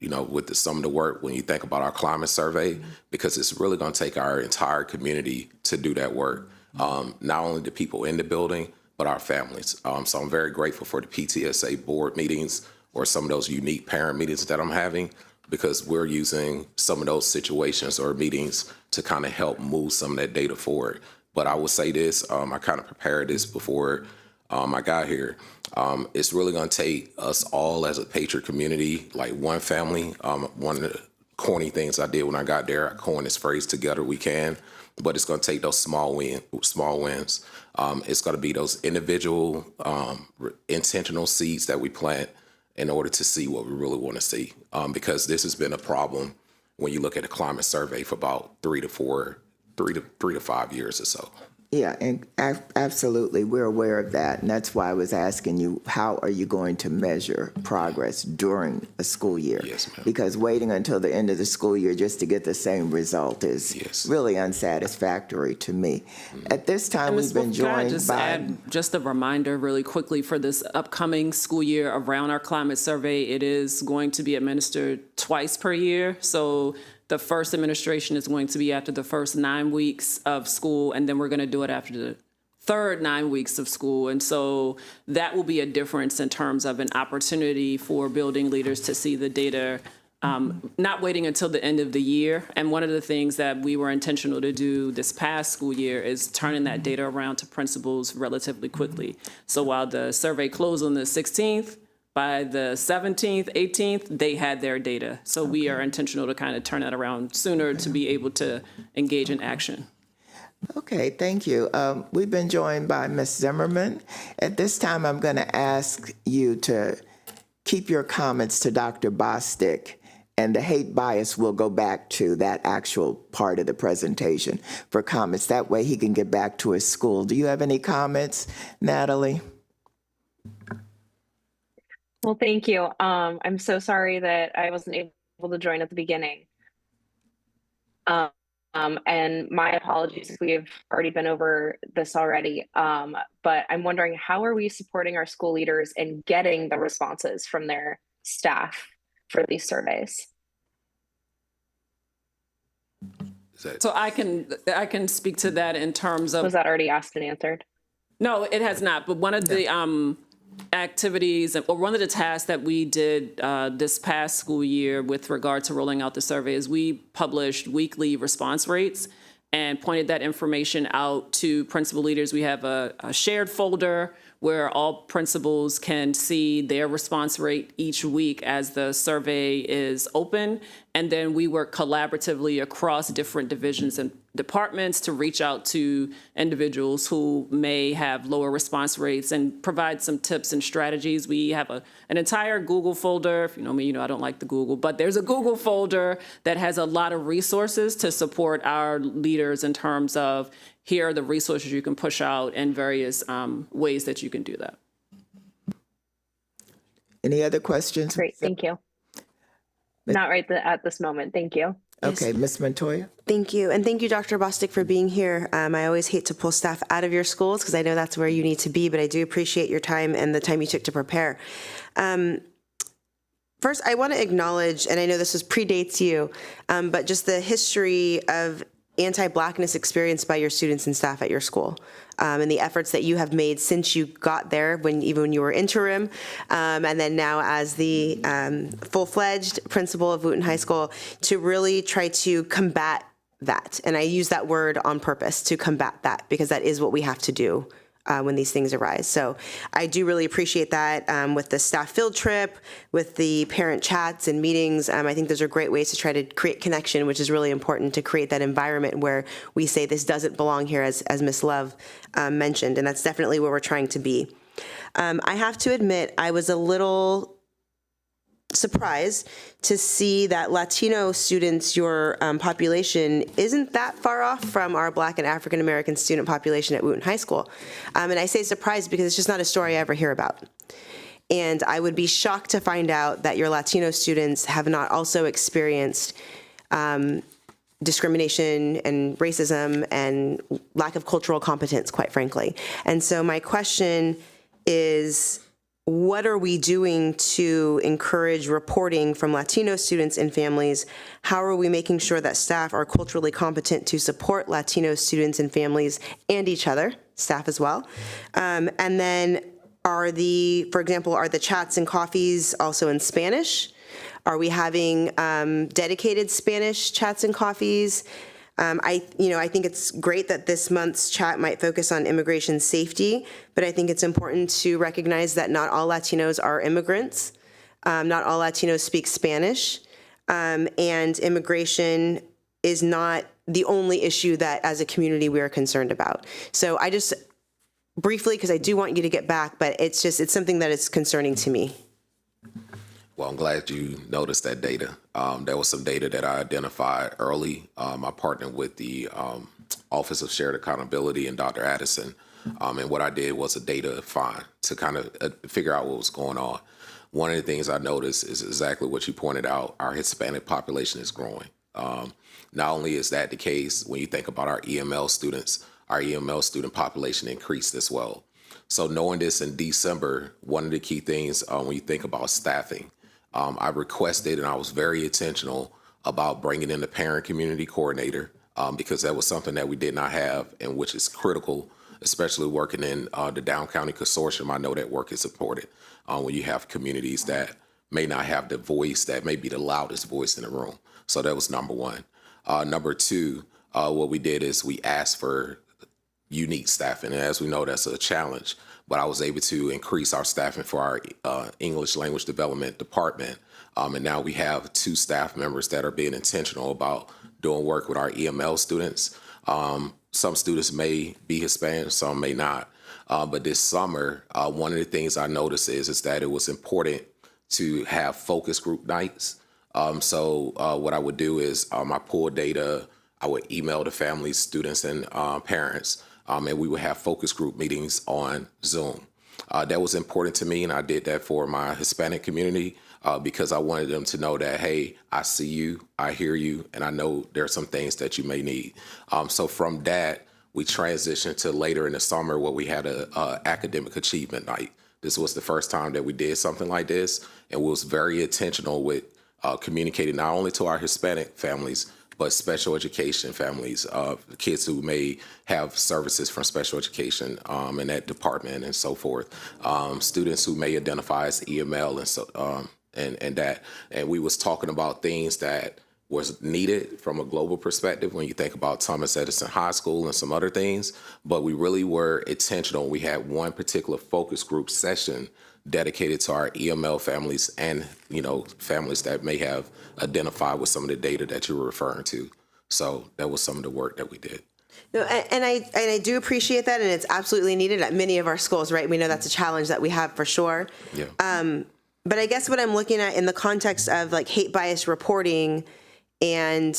with some of the work when you think about our climate survey, because it's really going to take our entire community to do that work. Not only the people in the building, but our families. So I'm very grateful for the PTSA board meetings or some of those unique parent meetings that I'm having, because we're using some of those situations or meetings to kind of help move some of that data forward. But I will say this, I kind of prepared this before I got here. It's really going to take us all as a Patriot community, like one family. One of the corny things I did when I got there, I coined this phrase, "Together we can." But it's going to take those small wins. It's going to be those individual, intentional seeds that we plant in order to see what we really want to see. Because this has been a problem when you look at a climate survey for about 3 to 5 years or so. Yeah, and absolutely, we're aware of that, and that's why I was asking you, how are you going to measure progress during a school year? Yes, ma'am. Because waiting until the end of the school year just to get the same result is really unsatisfactory to me. At this time, we've been joined by... add just a reminder really quickly for this upcoming school year around our climate survey. It is going to be administered twice per year, so the first administration is going to be after the first 9 weeks of school, and then we're going to do it after the third 9 weeks of school. And so that will be a difference in terms of an opportunity for building leaders to see the data, not waiting until the end of the year. And one of the things that we were intentional to do this past school year is turning that data around to principals relatively quickly. So while the survey closed on the 16th, by the 17th, 18th, they had their data. So we are intentional to kind of turn that around sooner to be able to engage in action. Okay, thank you. We've been joined by Ms. Zimmerman. At this time, I'm going to ask you to keep your comments to Dr. Bostic, and the hate bias will go back to that actual part of the presentation for comments. That way he can get back to his school. Do you have any comments, Natalie? Well, thank you. I'm so sorry that I wasn't able to join at the beginning. And my apologies if we have already been over this already. But I'm wondering, how are we supporting our school leaders in getting the responses from their staff for these surveys? So I can speak to that in terms of... Was that already asked and answered? No, it has not. But one of the activities, or one of the tasks that we did this past school year with regard to rolling out the survey is we published weekly response rates and pointed that information out to principal leaders. We have a shared folder where all principals can see their response rate each week as the survey is open. And then we work collaboratively across different divisions and departments to reach out to individuals who may have lower response rates and provide some tips and strategies. We have an entire Google folder. If you know me, you know I don't like the Google, but there's a Google folder that has a lot of resources to support our leaders in terms of here are the resources you can push out and various ways that you can do that. Any other questions? Great, thank you. Not right at this moment, thank you. Okay, Ms. Montoya? Thank you. And thank you, Dr. Bostic, for being here. I always hate to pull staff out of your schools because I know that's where you need to be, but I do appreciate your time and the time you took to prepare. First, I want to acknowledge, and I know this predates you, but just the history of anti-Blackness experienced by your students and staff at your school, and the efforts that you have made since you got there, even when you were interim, and then now as the full-fledged principal of Wooten High School, to really try to combat that. And I use that word on purpose, to combat that, because that is what we have to do when these things arise. So I do really appreciate that with the staff field trip, with the parent chats and meetings. I think those are great ways to try to create connection, which is really important to create that environment where we say this doesn't belong here, as Ms. Love mentioned, and that's definitely where we're trying to be. I have to admit, I was a little surprised to see that Latino students, your population, isn't that far off from our Black and African American student population at Wooten High School. And I say surprised because it's just not a story I ever hear about. And I would be shocked to find out that your Latino students have not also experienced discrimination and racism and lack of cultural competence, quite frankly. And so my question is, what are we doing to encourage reporting from Latino students and families? How are we making sure that staff are culturally competent to support Latino students and families and each other, staff as well? And then for example, are the chats and coffees also in Spanish? Are we having dedicated Spanish chats and coffees? I think it's great that this month's chat might focus on immigration safety, but I think it's important to recognize that not all Latinos are immigrants. Not all Latinos speak Spanish, and immigration is not the only issue that as a community we are concerned about. So I just briefly, because I do want you to get back, but it's something that is concerning to me. Well, I'm glad you noticed that data. There was some data that I identified early. I partnered with the Office of Shared Accountability and Dr. Addison. And what I did was a data find to kind of figure out what was going on. One of the things I noticed is exactly what you pointed out. Our Hispanic population is growing. Not only is that the case, when you think about our EML students, our EML student population increased as well. So knowing this in December, one of the key things when you think about staffing, I requested and I was very intentional about bringing in the parent community coordinator because that was something that we did not have and which is critical, especially working in the Down County Consortium. I know that work is important when you have communities that may not have the voice that may be the loudest voice in the room. So that was number one. Number two, what we did is we asked for unique staffing. And as we know, that's a challenge. But I was able to increase our staffing for our English language development department. And now we have 2 staff members that are being intentional about doing work with our EML students. Some students may be Hispanic, some may not. But this summer, one of the things I noticed is that it was important to have focus group nights. So what I would do is I pull data, I would email the families, students, and parents, and we would have focus group meetings on Zoom. That was important to me, and I did that for my Hispanic community because I wanted them to know that, hey, I see you, I hear you, and I know there are some things that you may need. So from that, we transitioned to later in the summer where we had a academic achievement night. This was the first time that we did something like this, and we was very intentional with communicating not only to our Hispanic families, but special education families, kids who may have services from special education in that department and so forth, students who may identify as EML and so and we was talking about things that was needed from a global perspective when you think about Thomas Edison High School and some other things, but we really were intentional. We had one particular focus group session dedicated to our EML families and, families that may have identified with some of the data that you were referring to. So that was some of the work that we did. No, and I do appreciate that, and it's absolutely needed at many of our schools, right? We know that's a challenge that we have for sure. Yeah. But I guess what I'm looking at in the context of like hate bias reporting and,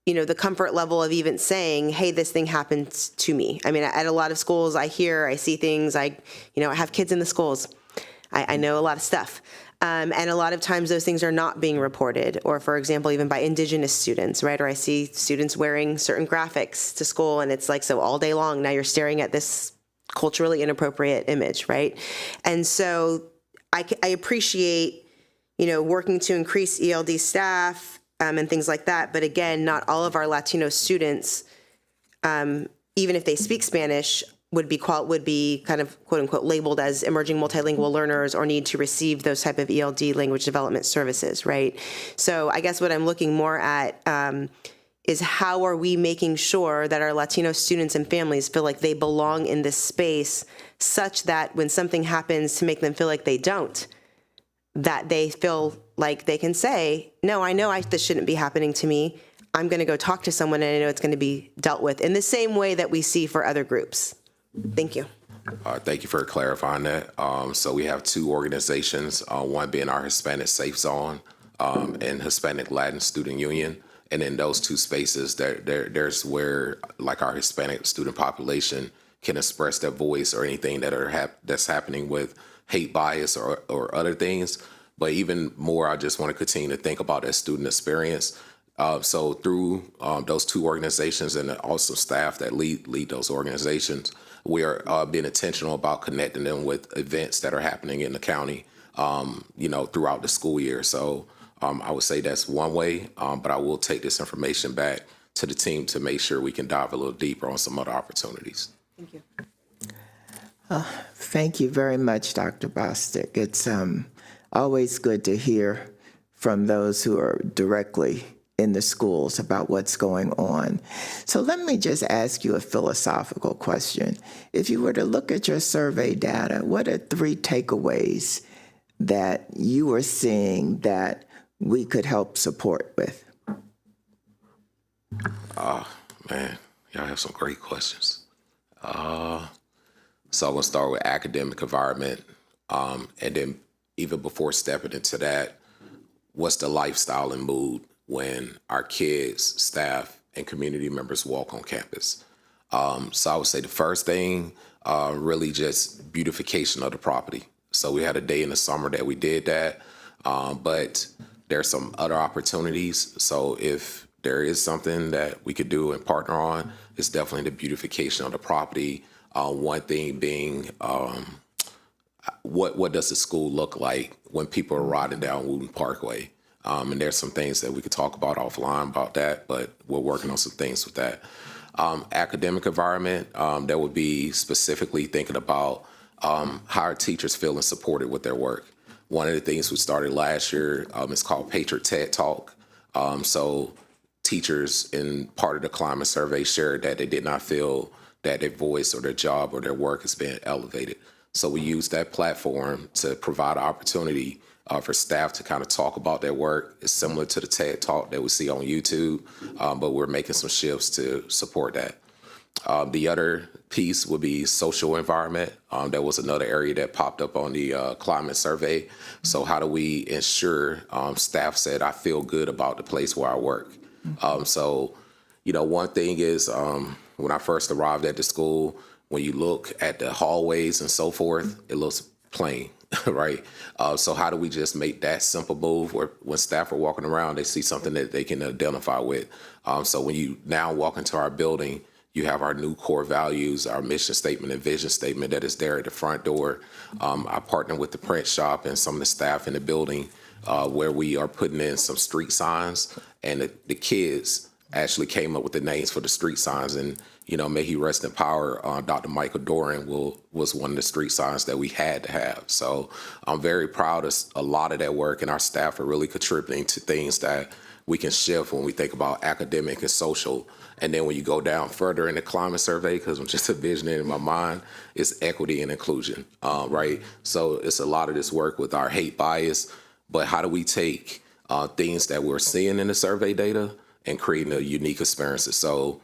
the comfort level of even saying, hey, this thing happened to me. I mean, at a lot of schools, I see things. I have kids in the schools. I know a lot of stuff. And a lot of times those things are not being reported, or for example, even by Indigenous students, right? Or I see students wearing certain graphics to school, and it's like, so all day long, now you're staring at this culturally inappropriate image, right? And so I appreciate, working to increase ELD staff and things like that. But again, not all of our Latino students, even if they speak Spanish, would be kind of quote unquote labeled as emerging multilingual learners or need to receive those type of ELD language development services, right? So I guess what I'm looking more at is how are we making sure that our Latino students and families feel like they belong in this space, such that when something happens to make them feel like they don't, that they feel like they can say, no, I know this shouldn't be happening to me. I'm going to go talk to someone and I know it's going to be dealt with in the same way that we see for other groups. Thank you. Thank you for clarifying that. So we have two organizations, one being our Hispanic Safe Zone and Hispanic Latin Student Union. And in those two spaces, there's where like our Hispanic student population can express their voice or anything that's happening with hate bias or other things. But even more, I just want to continue to think about that student experience. So through those two organizations and also staff that lead those organizations, we are being intentional about connecting them with events that are happening in the county, throughout the school year. So I would say that's one way, but I will take this information back to the team to make sure we can dive a little deeper on some other opportunities. Thank you. Thank you very much, Dr. Bostic. It's always good to hear from those who are directly in the schools about what's going on. So let me just ask you a philosophical question. If you were to look at your survey data, what are 3 takeaways that you are seeing that we could help support with? Man, y'all have some great questions. So I'm gonna start with academic environment, and then even before stepping into that, what's the lifestyle and mood when our kids, staff, and community members walk on campus? So I would say the first thing, really just beautification of the property. So we had a day in the summer that we did that, but there's some other opportunities. So if there is something that we could do and partner on, it's definitely the beautification of the property. One thing being, what does the school look like when people are riding down Wooten Parkway? And there's some things that we could talk about offline about that, but we're working on some things with that. Academic environment, that would be specifically thinking about how our teachers feel and supported with their work. One of the things we started last year is called Patriot TED Talk. So teachers in part of the climate survey shared that they did not feel that their voice or their job or their work is being elevated. So we use that platform to provide an opportunity for staff to kind of talk about their work. It's similar to the TED Talk that we see on YouTube, but we're making some shifts to support that. The other piece would be social environment. That was another area that popped up on the climate survey. So how do we ensure staff said, I feel good about the place where I work? So, one thing is when I first arrived at the school, when you look at the hallways and so forth, it looks plain, right? So how do we just make that simple move where when staff are walking around, they see something that they can identify with? So when you now walk into our building, you have our new core values, our mission statement and vision statement that is there at the front door. I partner with the print shop and some of the staff in the building where we are putting in some street signs, and the kids actually came up with the names for the street signs. And, may he rest in power, Dr. Michael Doran was one of the street signs that we had to have. So I'm very proud of a lot of that work, and our staff are really contributing to things that we can shift when we think about academic and social. And then when you go down further in the climate survey, because I'm just envisioning it in my mind, it's equity and inclusion, right? So it's a lot of this work with our hate bias, but how do we take things that we're seeing in the survey data and creating a unique experiences? So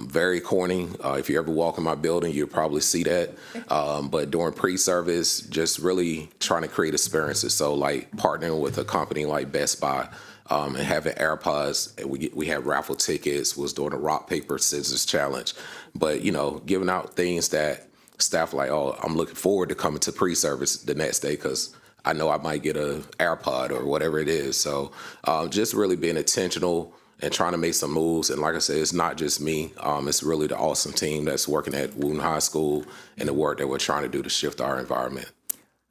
very corny. If you ever walk in my building, you'll probably see that. But during pre-service, just really trying to create experiences. So like partnering with a company like Best Buy, and having AirPods, and we had raffle tickets, was doing a rock, paper, scissors challenge. But, giving out things that staff like, oh, I'm looking forward to coming to pre-service the next day because I know I might get an AirPod or whatever it is. So just really being intentional and trying to make some moves. And like I said, it's not just me. It's really the awesome team that's working at Wooten High School and the work that we're trying to do to shift our environment.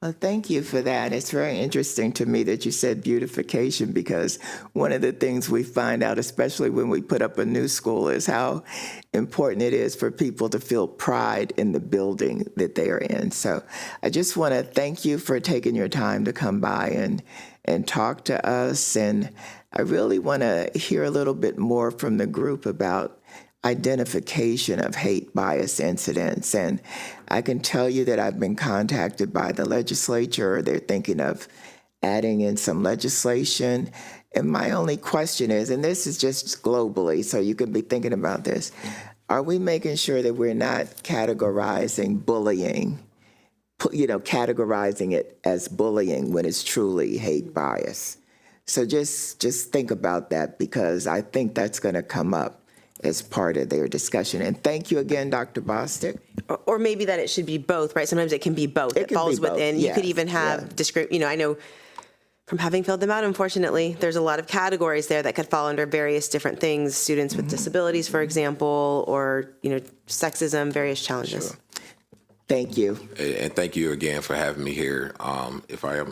Well, thank you for that. It's very interesting to me that you said beautification, because one of the things we find out, especially when we put up a new school, is how important it is for people to feel pride in the building that they are in. So I just want to thank you for taking your time to come by and talk to us. And I really want to hear a little bit more from the group about identification of hate bias incidents. And I can tell you that I've been contacted by the legislature. They're thinking of adding in some legislation. And my only question is, and this is just globally, so you could be thinking about this, are we making sure that we're not categorizing bullying, categorizing it as bullying when it's truly hate bias? So just think about that, because I think that's going to come up as part of their discussion. And thank you again, Dr. Bostic. Or maybe that it should be both, right? Sometimes it can be both. It falls within. You could even have I know from having filled them out, unfortunately, there's a lot of categories there that could fall under various different things, students with disabilities, for example, or, sexism, various challenges. Sure. Thank you. And thank you again for having me here. If I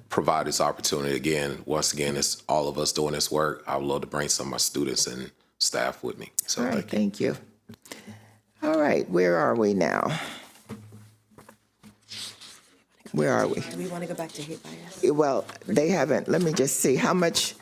provide this opportunity again, once again, it's all of us doing this work. I would love to bring some of my students and staff with me. So All right, thank you. All right, where are we now? Where are we? Do we want to go back to hate bias? Well, they haven't. Let me just see how much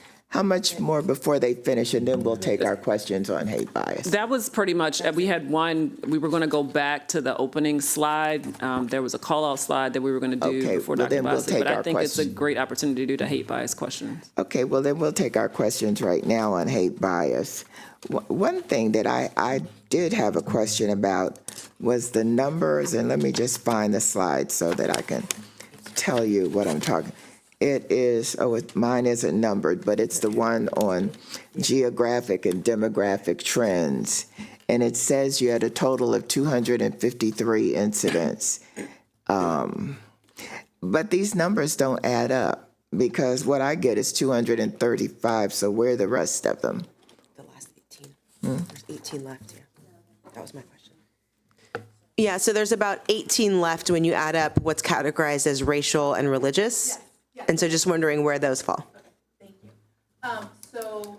more before they finish, and then we'll take our questions on hate bias. That was pretty much, we had one, we were going to go back to the opening slide. There was a call-out slide that we were going to do Okay, before well, Dr. then we'll Bostic, take but I our think it's a questions. great opportunity to do the hate bias questions. Okay, well, then we'll take our questions right now on hate bias. One thing that I did have a question about was the numbers, and let me just find the slide so that I can tell you what I'm talking. It is, mine isn't numbered, but it's the one on geographic and demographic trends. And it says you had a total of 253 incidents. But these numbers don't add up, because what I get is 235, so where are the rest of them? The last 18. There's 18 left here. That was my question. Yeah, so there's about 18 left when you add up what's categorized as racial and religious. Yes. And so just wondering where those fall. Thank you. So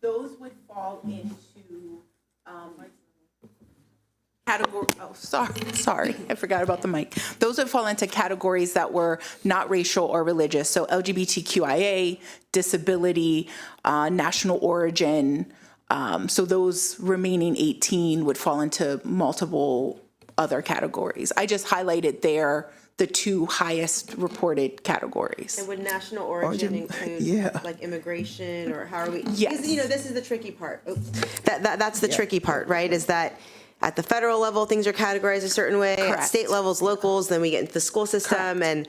those would fall into category. Oh, sorry, I forgot about the mic. Those would fall into categories that were not racial or religious. So LGBTQIA, disability, national origin. So those remaining 18 would fall into multiple other categories. I just highlighted there the two highest reported categories. And would national origin include like immigration, or how are we? Yes. Because, this is the tricky part. That's the tricky part, right? Is that at the federal level, things are categorized a certain way. Correct. At state levels, locals, then we get into the school system, Correct. and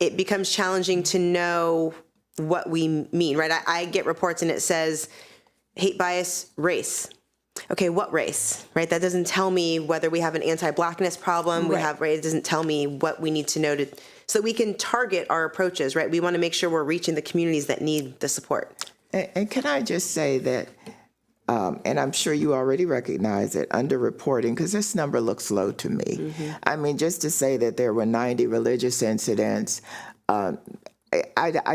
it becomes challenging to know what we mean, right? I get reports and it says hate bias, race. Okay, what race, right? That doesn't tell me whether we have an anti-Blackness problem. Right. It doesn't tell me what we need to know so we can target our approaches, right? We want to make sure we're reaching the communities that need the support. And can I just say that, and I'm sure you already recognize it, underreporting, because this number looks low to me. Mm-hmm. I mean, just to say that there were 90 religious incidents, I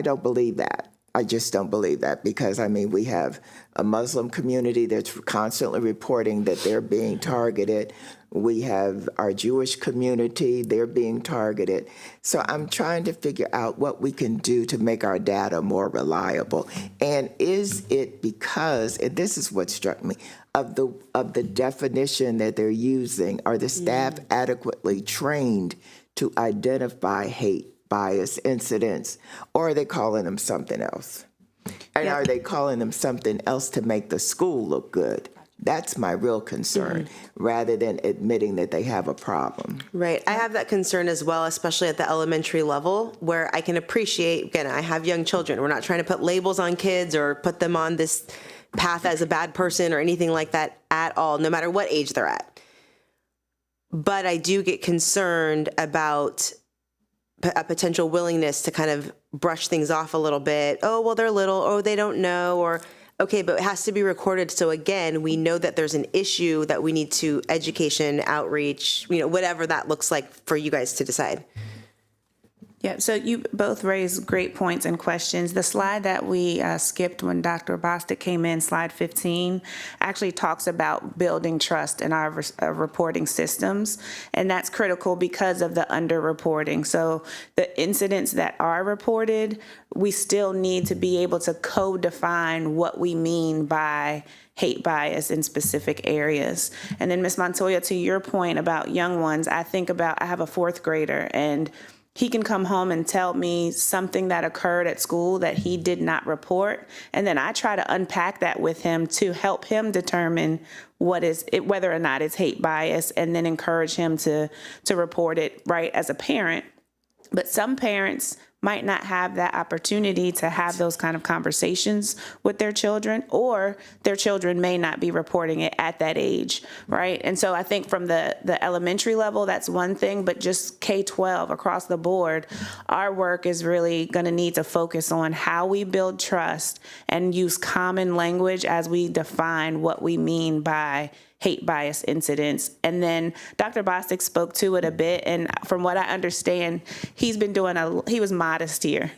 don't believe that. I just don't believe that, because, we have a Muslim community that's constantly reporting that they're being targeted. We have our Jewish community, they're being targeted. So I'm trying to figure out what we can do to make our data more reliable. And is it because, and this is what struck me, of the definition that they're using, are the staff adequately trained to identify hate bias incidents, or are they calling them something else? And are they calling them something else to make the school look good? That's my real concern, rather than admitting that they have a problem. Right. I have that concern as well, especially at the elementary level, where I can appreciate, again, I have young children. We're not trying to put labels on kids or put them on this path as a bad person or anything like that at all, no matter what age they're at. But I do get concerned about a potential willingness to kind of brush things off a little bit. Oh, well, they're little. Oh, they don't know. Or, okay, but it has to be recorded. So again, we know that there's an issue that we need to education, outreach, whatever that looks like for you guys to decide. Yeah, so you both raised great points and questions. The slide that we skipped when Dr. Bostic came in, slide 15, actually talks about building trust in our reporting systems, and that's critical because of the underreporting. So the incidents that are reported, we still need to be able to co-define what we mean by hate bias in specific areas. And then Ms. Montoya, to your point about young ones, I have a 4th grader, and he can come home and tell me something that occurred at school that he did not report. And then I try to unpack that with him to help him determine whether or not it's hate bias, and then encourage him to report it, right, as a parent. But some parents might not have that opportunity to have those kind of conversations with their children, or their children may not be reporting it at that age, right? And so I think from the elementary level, that's one thing, but just K-12 across the board, our work is really going to need to focus on how we build trust and use common language as we define what we mean by hate bias incidents. And then Dr. Bostic spoke to it a bit, and from what I understand, he was modest here.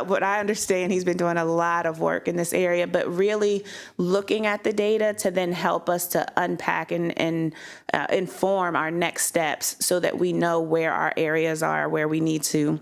What I understand, he's been doing a lot of work in this area, but really looking at the data to then help us to unpack and inform our next steps so that we know where our areas are, where we need to,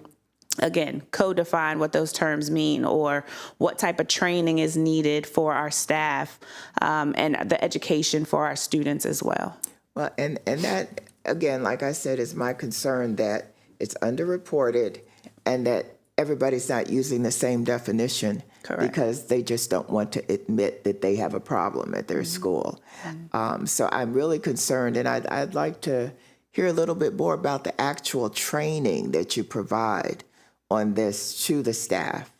again, co-define what those terms mean, or what type of training is needed for our staff, and the education for our students as well. Well, and that, again, like I said, is my concern, that it's underreported and that everybody's not using the same definition. Correct. Because they just don't want to admit that they have a problem at their school. So I'm really concerned, and I'd like to hear a little bit more about the actual training that you provide on this to the staff.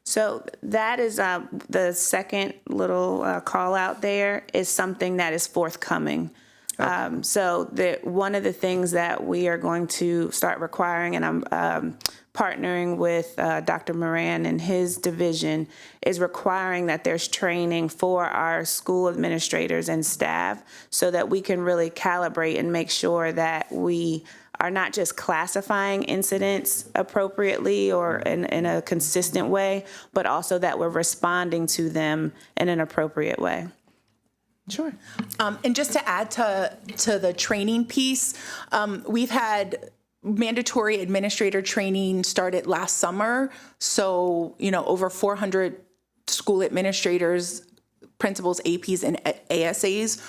So that is the second little call out there is something that is forthcoming. Okay. So one of the things that we are going to start requiring, and I'm partnering with Dr. Moran and his division, is requiring that there's training for our school administrators and staff so that we can really calibrate and make sure that we are not just classifying incidents appropriately or in a consistent way, but also that we're responding to them in an appropriate way. Sure. And just to add to the training piece, we've had mandatory administrator training started last summer. So, over 400 school administrators, principals, APs, and ASAs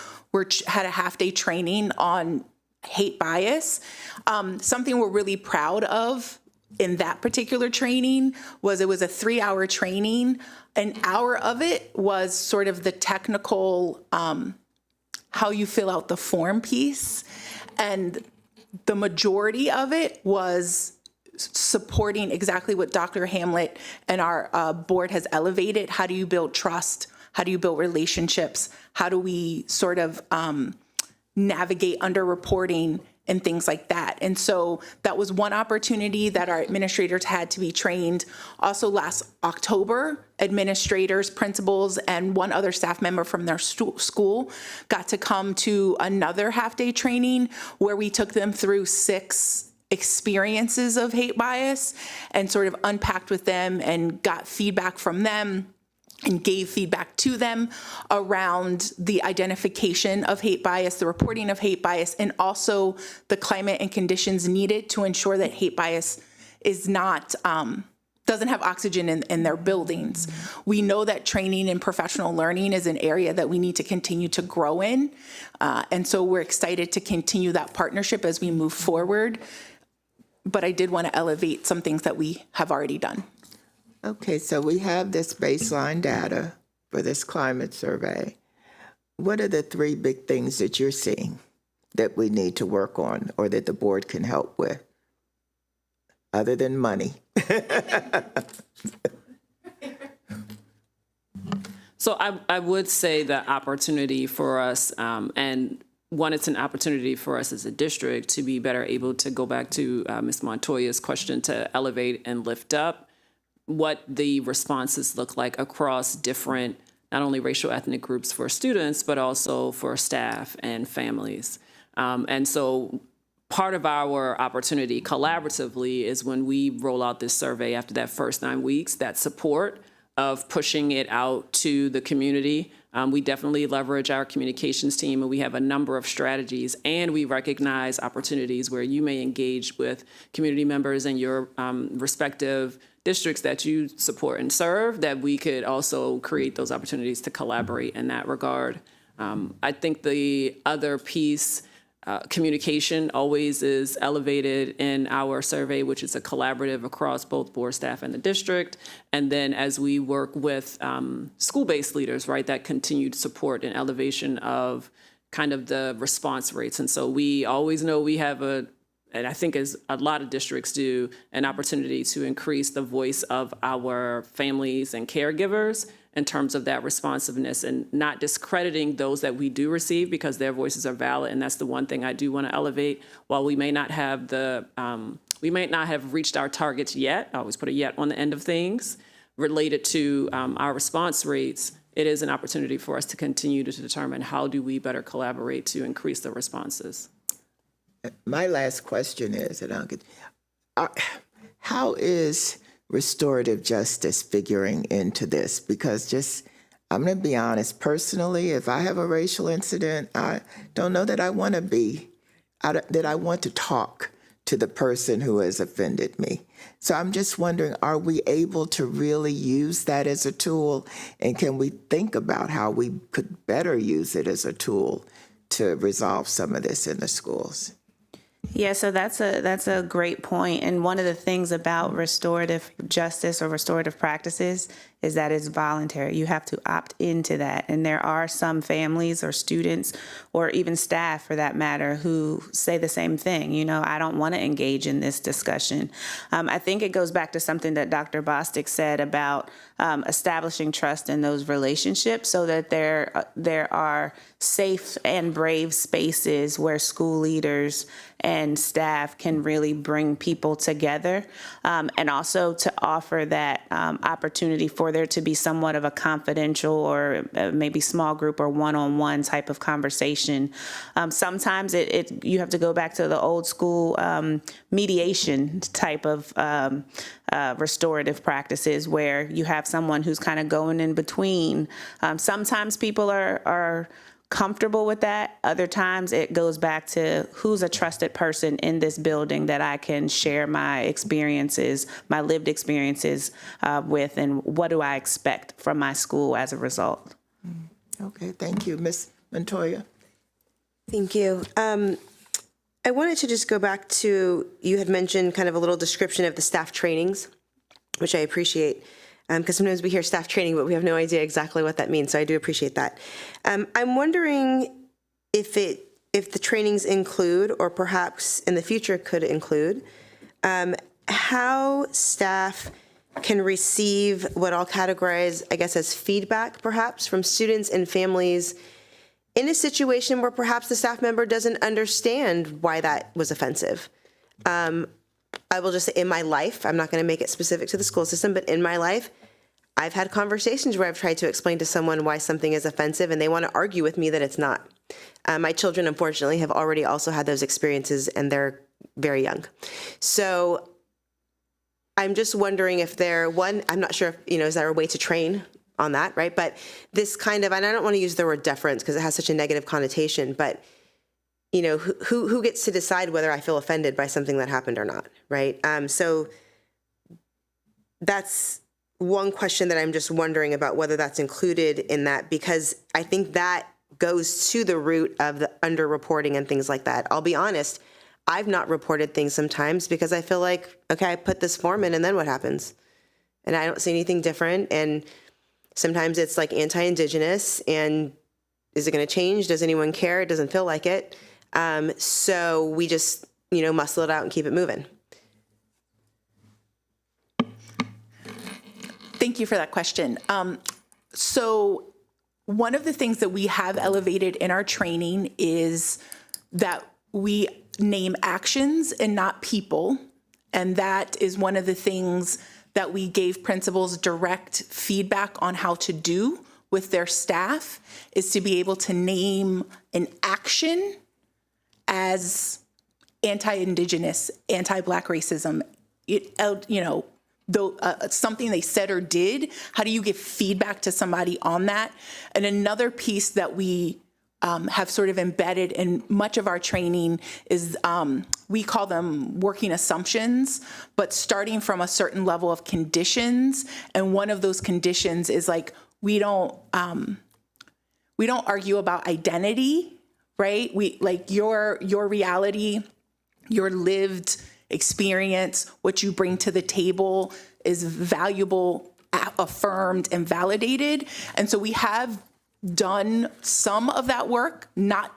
had a half-day training on hate bias. Something we're really proud of in that particular training was it was a 3-hour training. An hour of it was sort of the technical, how you fill out the form piece. And the majority of it was supporting exactly what Dr. Hamlet and our board has elevated. How do you build trust? How do you build relationships? How do we sort of navigate underreporting and things like that? And so that was one opportunity that our administrators had to be trained. Also last October, administrators, principals, and one other staff member from their school got to come to another half-day training where we took them through 6 experiences of hate bias and sort of unpacked with them and got feedback from them and gave feedback to them around the identification of hate bias, the reporting of hate bias, and also the climate and conditions needed to ensure that hate bias is not, doesn't have oxygen in their buildings. We know that training and professional learning is an area that we need to continue to grow in. And so we're excited to continue that partnership as we move forward. But I did want to elevate some things that we have already done. Okay, so we have this baseline data for this climate survey. What are the 3 big things that you're seeing that we need to work on or that the board can help with, other than money? So I would say the opportunity for us, and one, it's an opportunity for us as a district to be better able to go back to Ms. Montoya's question, to elevate and lift up what the responses look like across different, not only racial ethnic groups for students, but also for staff and families. And so part of our opportunity collaboratively is when we roll out this survey after that first 9 weeks, that support of pushing it out to the community. We definitely leverage our communications team, and we have a number of strategies, and we recognize opportunities where you may engage with community members in your respective districts that you support and serve, that we could also create those opportunities to collaborate in that regard. I think the other piece, communication always is elevated in our survey, which is a collaborative across both board staff and the district. And then as we work with school-based leaders, right, that continued support and elevation of kind of the response rates. And so we always know we have and I think as a lot of districts do, an opportunity to increase the voice of our families and caregivers in terms of that responsiveness, and not discrediting those that we do receive, because their voices are valid. And that's the one thing I do want to elevate. While we may not have we may not have reached our targets yet, I always put a yet on the end of things, related to our response rates, it is an opportunity for us to continue to determine how do we better collaborate to increase the responses. My last question is, how is restorative justice figuring into this? Because I'm going to be honest, personally, if I have a racial incident, I don't know that I want to talk to the person who has offended me. So I'm just wondering, are we able to really use that as a tool? And can we think about how we could better use it as a tool to resolve some of this in the schools? Yeah, so that's a great point. And one of the things about restorative justice or restorative practices is that it's voluntary. You have to opt into that. And there are some families or students or even staff, for that matter, who say the same thing. You know, I don't want to engage in this discussion. I think it goes back to something that Dr. Bostic said about establishing trust in those relationships, so that there are safe and brave spaces where school leaders and staff can really bring people together, and also to offer that opportunity for there to be somewhat of a confidential or maybe small group or one-on-one type of conversation. Sometimes you have to go back to the old school mediation type of restorative practices, where you have someone who's kind of going in between. Sometimes people are comfortable with that. Other times it goes back to who's a trusted person in this building that I can share my experiences, my lived experiences with, and what do I expect from my school as a result. Okay, thank you. Ms. Montoya? Thank you. I wanted to just go back to, you had mentioned kind of a little description of the staff trainings, which I appreciate. Because sometimes we hear staff training, but we have no idea exactly what that means. So I do appreciate that. I'm wondering if the trainings include, or perhaps in the future could include, how staff can receive what I'll categorize, I guess, as feedback, perhaps, from students and families in a situation where perhaps the staff member doesn't understand why that was offensive. I will just say, in my life, I'm not going to make it specific to the school system, but in my life, I've had conversations where I've tried to explain to someone why something is offensive, and they want to argue with me that it's not. My children, unfortunately, have already also had those experiences, and they're very young. So I'm just wondering if I'm not sure if, is there a way to train on that, right? But this kind of, and I don't want to use the word deference because it has such a negative connotation, but who gets to decide whether I feel offended by something that happened or not, right? So that's one question that I'm just wondering about, whether that's included in that, because I think that goes to the root of the underreporting and things like that. I'll be honest, I've not reported things sometimes because I feel like, okay, I put this form in and then what happens? And I don't see anything different. And sometimes it's like anti-Indigenous, and is it going to change? Does anyone care? It doesn't feel like it. So we just, muscle it out and keep it moving. Thank you for that question. So one of the things that we have elevated in our training is that we name actions and not people. And that is one of the things that we gave principals direct feedback on how to do with their staff, is to be able to name an action as anti-Indigenous, anti-Black racism, something they said or did, how do you give feedback to somebody on that? And another piece that we have sort of embedded in much of our training is we call them working assumptions, but starting from a certain level of conditions. And one of those conditions is like, we don't argue about identity, right? We like your reality, your lived experience, what you bring to the table is valuable, affirmed, and validated. And so we have done some of that work, not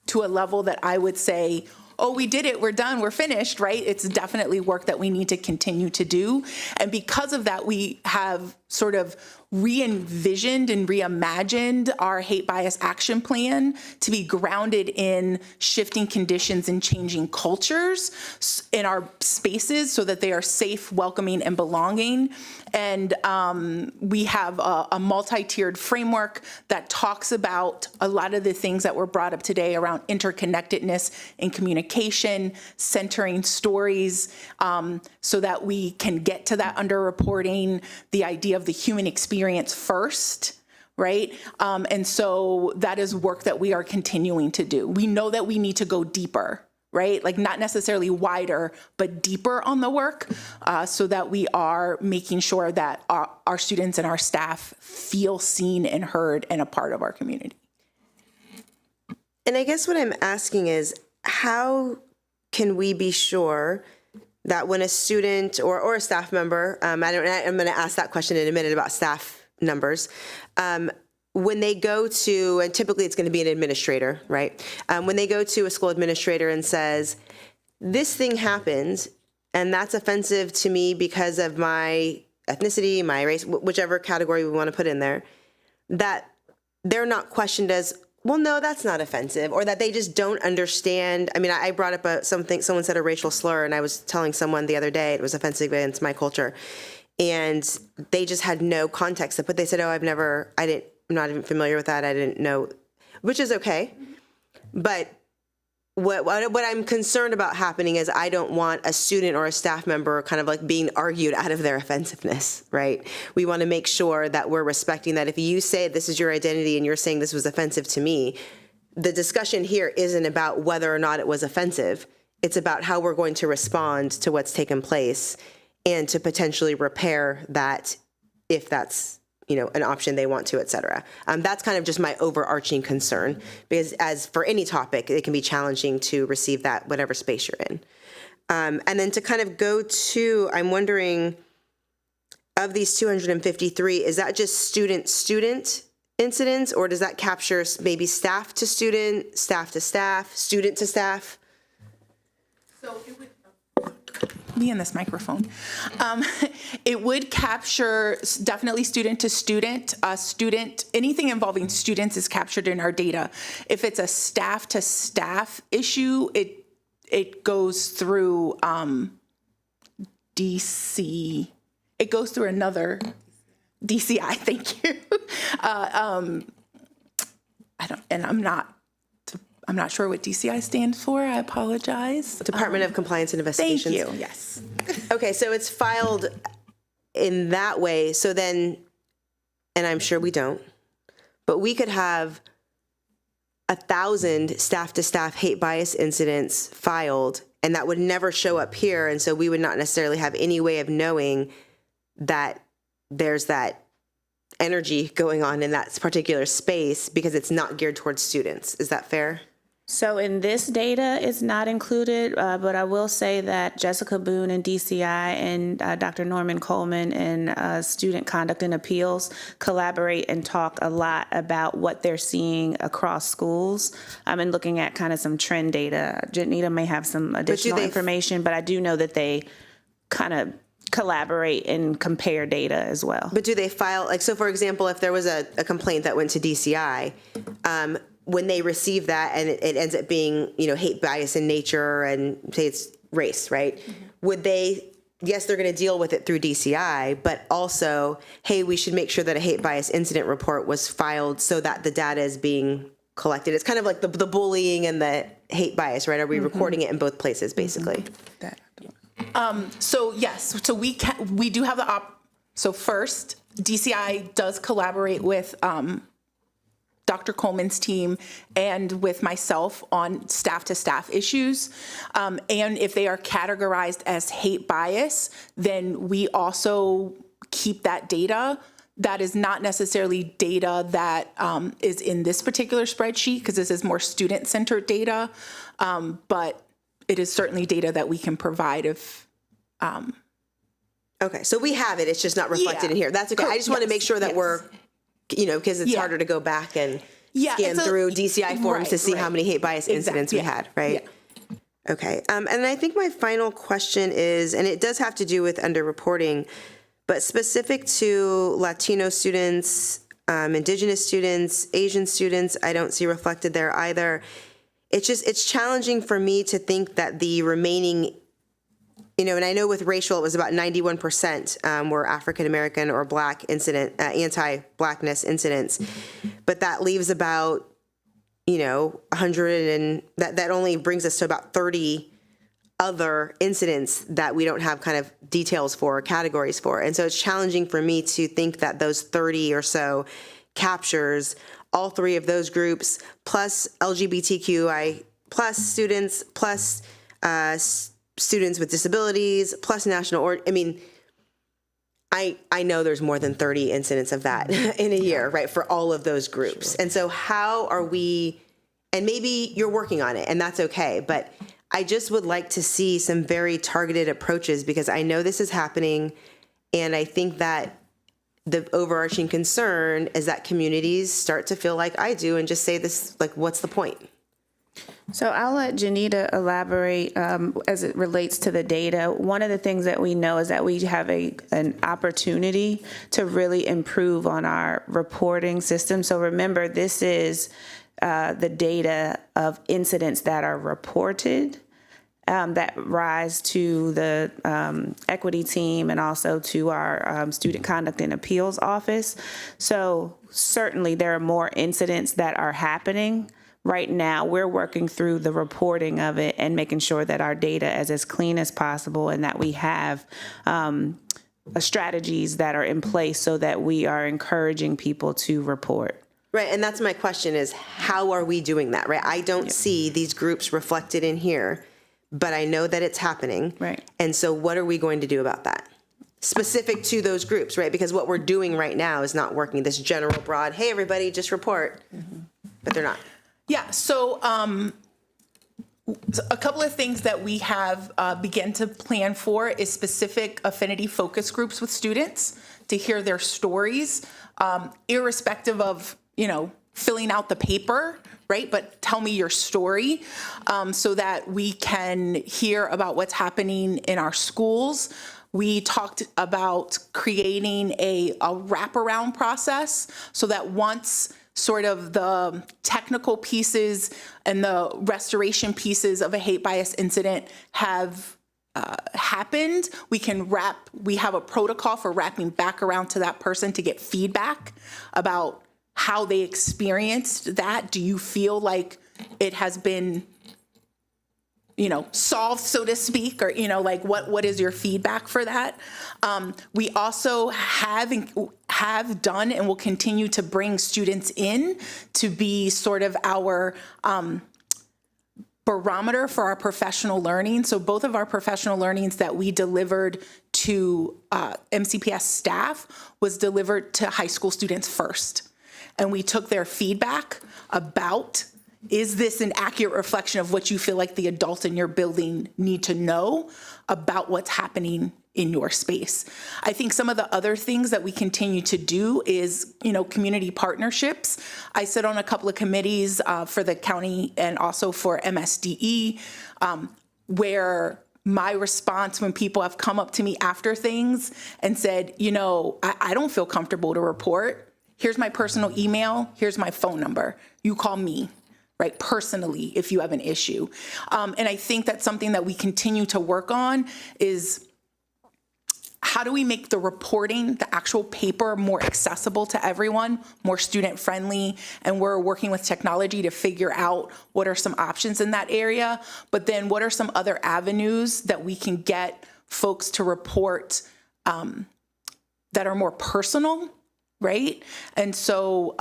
to a level that I would say, oh, we did it, we're done, we're finished, right? It's definitely work that we need to continue to do. And because of that, we have sort of re-envisioned and reimagined our hate bias action plan to be grounded in shifting conditions and changing cultures in our spaces so that they are safe, welcoming, and belonging. And we have a multi-tiered framework that talks about a lot of the things that were brought up today around interconnectedness and communication, centering stories so that we can get to that underreporting, the idea of the human experience first, right? And so that is work that we are continuing to do. We know that we need to go deeper, right? Like not necessarily wider, but deeper on the work so that we are making sure that our students and our staff feel seen and heard and a part of our community. And I guess what I'm asking is, how can we be sure that when a student or a staff member, I'm going to ask that question in a minute about staff numbers, when they go to, and typically it's going to be an administrator, right? When they go to a school administrator and says, this thing happened, and that's offensive to me because of my ethnicity, my race, whichever category we want to put in there, that they're not questioned as, well, no, that's not offensive, or that they just don't understand. I mean, I brought up someone said a racial slur, and I was telling someone the other day it was offensive against my culture, and they just had no context. But they said, oh, I'm not even familiar with that. I didn't know, which is okay. But what I'm concerned about happening is I don't want a student or a staff member kind of like being argued out of their offensiveness, right? We want to make sure that we're respecting that. If you say this is your identity and you're saying this was offensive to me, the discussion here isn't about whether or not it was offensive. It's about how we're going to respond to what's taken place and to potentially repair that if that's an option they want to, et cetera. That's kind of just my overarching concern, because as for any topic, it can be challenging to receive that whatever space you're in. And then to kind of go to, I'm wondering, of these 253, is that just student incidents, or does that capture maybe staff to student, staff to staff, student to staff? So it would be in this microphone. It would capture definitely student to student. Anything involving students is captured in our data. If it's a staff to staff issue, it goes through DC. It goes through another DCI. Thank you. I'm not sure what DCI stands for. I apologize. Department of Compliance and Investigations. Thank you. Yes. Okay, so it's filed in that way. So then, and I'm sure we don't, but we could have 1,000 staff-to-staff hate bias incidents filed, and that would never show up here. And so we would not necessarily have any way of knowing that there's that energy going on in that particular space because it's not geared towards students. Is that fair? So in this data, it's not included, but I will say that Jessica Boone and DCI and Dr. Norman Coleman and Student Conduct and Appeals collaborate and talk a lot about what they're seeing across schools. And looking at kind of some trend data. Janita may have some additional information, but I do know that they kind of collaborate and compare data as well. But do they file, like, so for example, if there was a complaint that went to DCI, when they receive that and it ends up being, hate bias in nature and say it's race, right? Mm-hmm. Would they, yes, they're going to deal with it through DCI, but also, hey, we should make sure that a hate bias incident report was filed so that the data is being collected? It's kind of like the bullying and the hate bias, right? Are we recording it in both places, basically? So yes, so we do have so first, DCI does collaborate with Dr. Coleman's team and with myself on staff-to-staff issues. And if they are categorized as hate bias, then we also keep that data. That is not necessarily data that is in this particular spreadsheet, because this is more student-centered data, but it is certainly data that we can provide if... Okay, so we have it, it's just not reflected in here. That's okay. I just want to make sure that we're, because it's harder to go back and scan through DCI forms to see how many hate bias incidents we had, right? Yeah. Okay, and I think my final question is, and it does have to do with underreporting, but specific to Latino students, Indigenous students, Asian students, I don't see reflected there either. It's challenging for me to think that the remaining, and I know with racial, it was about 91% were African-American or Black anti-Blackness incidents, but that leaves about, 100, and that only brings us to about 30 other incidents that we don't have kind of details for or categories for. And so it's challenging for me to think that those 30 or so captures all three of those groups, plus LGBTQI plus students, plus students with disabilities, plus I know there's more than 30 incidents of that in a year, right, for all of those groups. Sure. And so how are we, and maybe you're working on it and that's okay, but I just would like to see some very targeted approaches, because I know this is happening, and I think that the overarching concern is that communities start to feel like I do and just say this, like, what's the point? So I'll let Janita elaborate as it relates to the data. One of the things that we know is that we have an opportunity to really improve on our reporting system. So remember, this is the data of incidents that are reported that rise to the equity team and also to our student conduct and appeals office. So certainly there are more incidents that are happening. Right now, we're working through the reporting of it and making sure that our data is as clean as possible, and that we have strategies that are in place so that we are encouraging people to report. Right, and that's my question is, how are we doing that, right? I don't see these groups reflected in here, but I know that it's happening. Right. And so what are we going to do about that? Specific to those groups, right? Because what we're doing right now is not working. This general broad, hey, everybody, just report. Mm-hmm. But they're not. Yeah, so a couple of things that we have begun to plan for is specific affinity focus groups with students to hear their stories, irrespective of, filling out the paper, right? But tell me your story, so that we can hear about what's happening in our schools. We talked about creating a wraparound process so that once sort of the technical pieces and the restoration pieces of a hate bias incident have happened, we have a protocol for wrapping back around to that person to get feedback about how they experienced that. Do you feel like it has been, solved, so to speak, or, what is your feedback for that? We also have done and will continue to bring students in to be sort of our barometer for our professional learning. So both of our professional learnings that we delivered to MCPS staff was delivered to high school students first. And we took their feedback about, is this an accurate reflection of what you feel like the adults in your building need to know about what's happening in your space? I think some of the other things that we continue to do is, community partnerships. I sit on a couple of committees for the county and also for MSDE, where my response when people have come up to me after things and said, I don't feel comfortable to report. Here's my personal email. Here's my phone number. You call me. Right, personally, if you have an issue. And I think that's something that we continue to work on is how do we make the reporting, the actual paper, more accessible to everyone, more student friendly? And we're working with technology to figure out what are some options in that area. But then what are some other avenues that we can get folks to report that are more personal, right? And so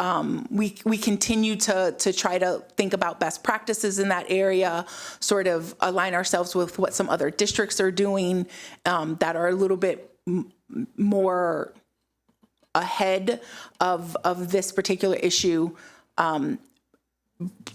we continue to try to think about best practices in that area, sort of align ourselves with what some other districts are doing that are a little bit more ahead of this particular issue.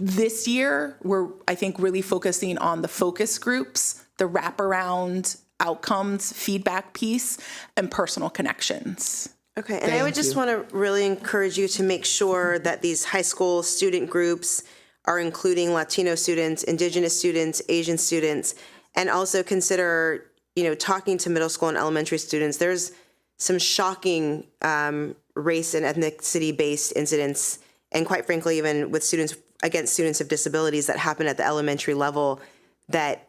This year, we're, I think, really focusing on the focus groups, the wraparound outcomes, feedback piece, and personal connections. Okay, and I would just want to really encourage you to make sure that these high school student groups are including Latino students, Indigenous students, Asian students, and also consider, talking to middle school and elementary students. There's some shocking race and ethnicity-based incidents, and quite frankly, even with students against students of disabilities that happen at the elementary level that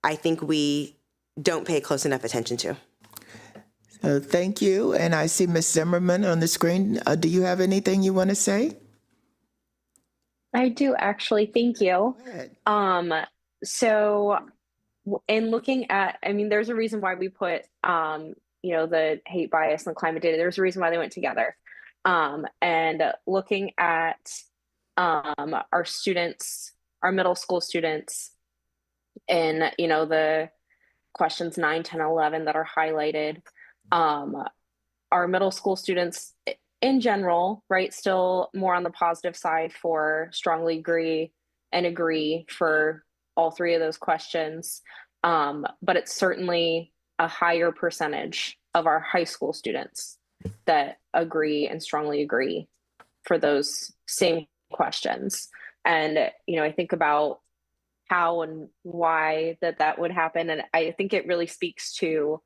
I think we don't pay close enough attention to. Thank you. And I see Ms. Zimmerman on the screen. Do you have anything you want to say? I do actually. Thank you. So in looking at, there's a reason why we put, the hate bias and the climate data. There's a reason why they went together. And looking at our students, our middle school students in, the questions 9, 10, 11 that are highlighted, our middle school students in general, right, still more on the positive side for strongly agree and agree for all three of those questions. But it's certainly a higher percentage of our high school students that agree and strongly agree for those same questions. And, I think about how and why that would happen. And I think it really speaks to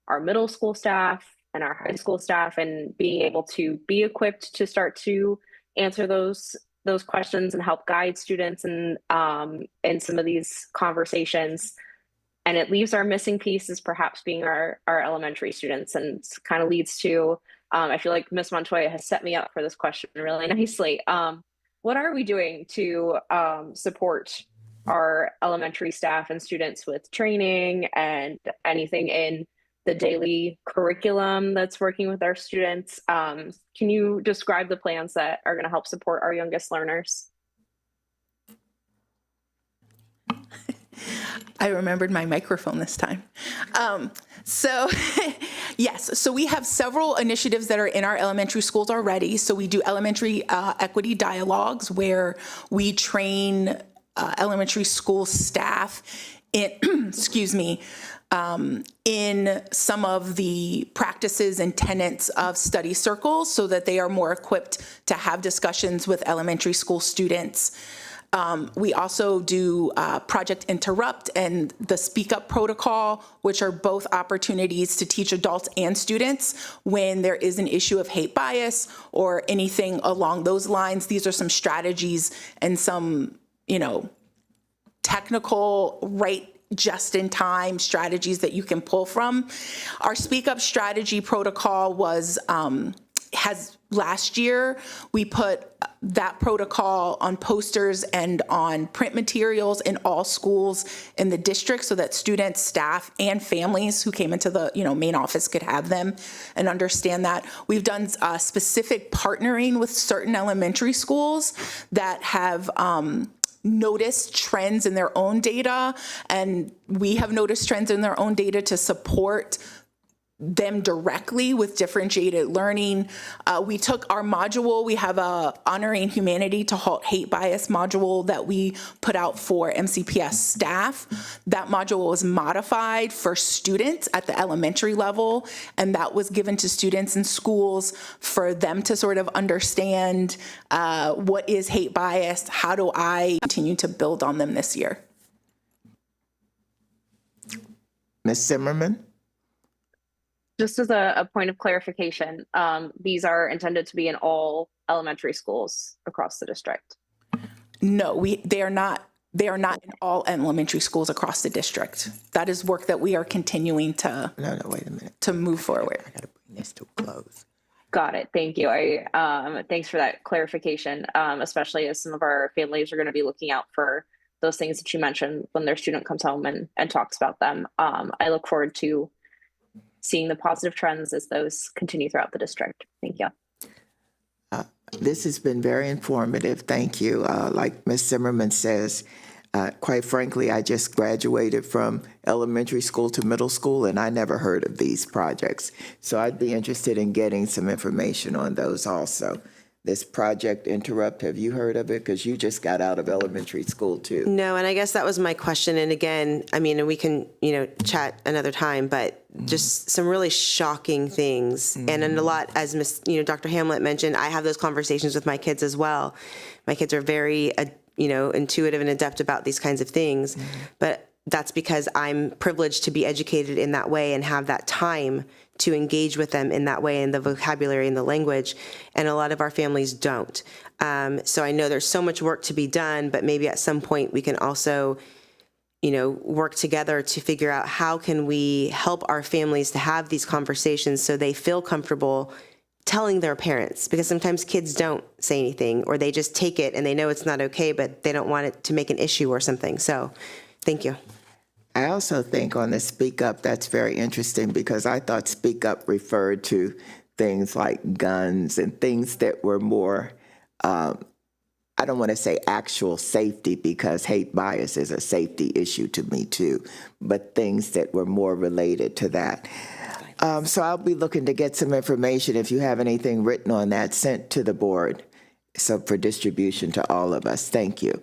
our middle school staff and our high school staff and being able to be equipped to start to answer those questions and help guide students in some of these conversations. And it leaves our missing piece as perhaps being our elementary students, and kind of leads to, I feel like Ms. Montoya has set me up for this question really nicely. What are we doing to support our elementary staff and students with training and anything in the daily curriculum that's working with our students? Can you describe the plans that are going to help support our youngest learners? I remembered my microphone this time. Yes, so we have several initiatives that are in our elementary schools already. So we do elementary equity dialogues where we train elementary school staff in, in some of the practices and tenets of study circles so that they are more equipped to have discussions with elementary school students. We also do Project Interrupt and the Speak Up Protocol, which are both opportunities to teach adults and students when there is an issue of hate bias or anything along those lines. These are some strategies and some, technical, right, just-in-time strategies that you can pull from. Our Speak Up strategy protocol was last year, we put that protocol on posters and on print materials in all schools in the district so that students, staff, and families who came into the main office could have them and understand that. We've done specific partnering with certain elementary schools that have noticed trends in their own data, and we have noticed trends in their own data to support them directly with differentiated learning. We took our module, we have a Honoring Humanity to Halt Hate Bias module that we put out for MCPS staff. That module was modified for students at the elementary level, and that was given to students in schools for them to sort of understand what is hate bias, how do I continue to build on them this year. Ms. Zimmerman? Just as a point of clarification, these are intended to be in all elementary schools across the district. No, they are not They are not in all elementary schools across the district. That is work that we are continuing to No, wait a minute. move forward. I got to bring this to a close. Got it. Thank you. Thanks for that clarification, especially as some of our families are going to be looking out for those things that you mentioned when their student comes home and talks about them. I look forward to seeing the positive trends as those continue throughout the district. Thank you. This has been very informative. Thank you. Like Ms. Zimmerman says, quite frankly, I just graduated from elementary school to middle school, and I never heard of these projects. So I'd be interested in getting some information on those also. This Project Interrupt, have you heard of it? Because you just got out of elementary school too. No, and I guess that was my question. And again, I mean, and we can, chat another time, but just some really shocking things. And then a lot, as Dr. Hamlet mentioned, I have those conversations with my kids as well. My kids are very, intuitive and adept about these kinds of things. But that's because I'm privileged to be educated in that way and have that time to engage with them in that way, in the vocabulary and the language, and a lot of our families don't. So I know there's so much work to be done, but maybe at some point we can also, work together to figure out how can we help our families to have these conversations so they feel comfortable telling their parents, because sometimes kids don't say anything, or they just take it and they know it's not okay, but they don't want it to make an issue or something. So thank you. I also think on the Speak Up, that's very interesting, because I thought Speak Up referred to things like guns and things that were more, I don't want to say actual safety, because hate bias is a safety issue to me too, but things that were more related to that. So I'll be looking to get some information, if you have anything written on that, sent to the board. So for distribution to all of us. Thank you.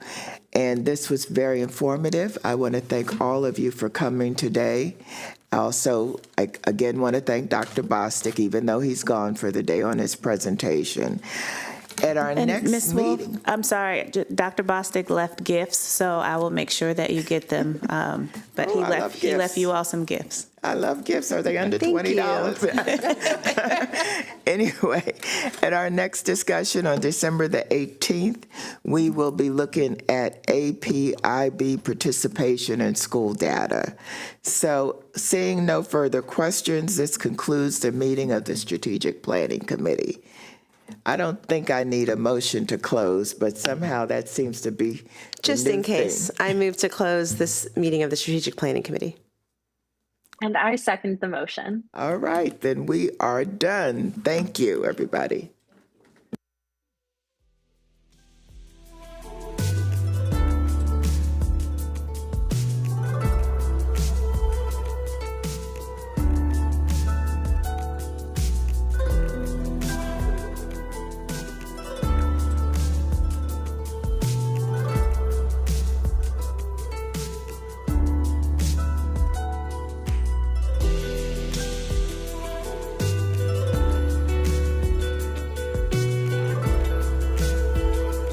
And this was very informative. I want to thank all of you for coming today. Also, I again want to thank Dr. Bostic, even though he's gone for the day, on his presentation. At our next Ms. Wolf, meeting. I'm sorry, Dr. Bostic left gifts, so I will make sure that you get them. But Oh, I love he left gifts. you all some gifts. I love gifts. Are they under Thank you. $20? Anyway, at our next discussion on December the 18th, we will be looking at APIB participation in school data. So seeing no further questions, this concludes the meeting of the Strategic Planning Committee. I don't think I need a motion to close, but somehow that seems to be the Just new in case, thing. I move to close this meeting of the Strategic Planning Committee. And I second the motion. All right, then we are done. Thank you, everybody.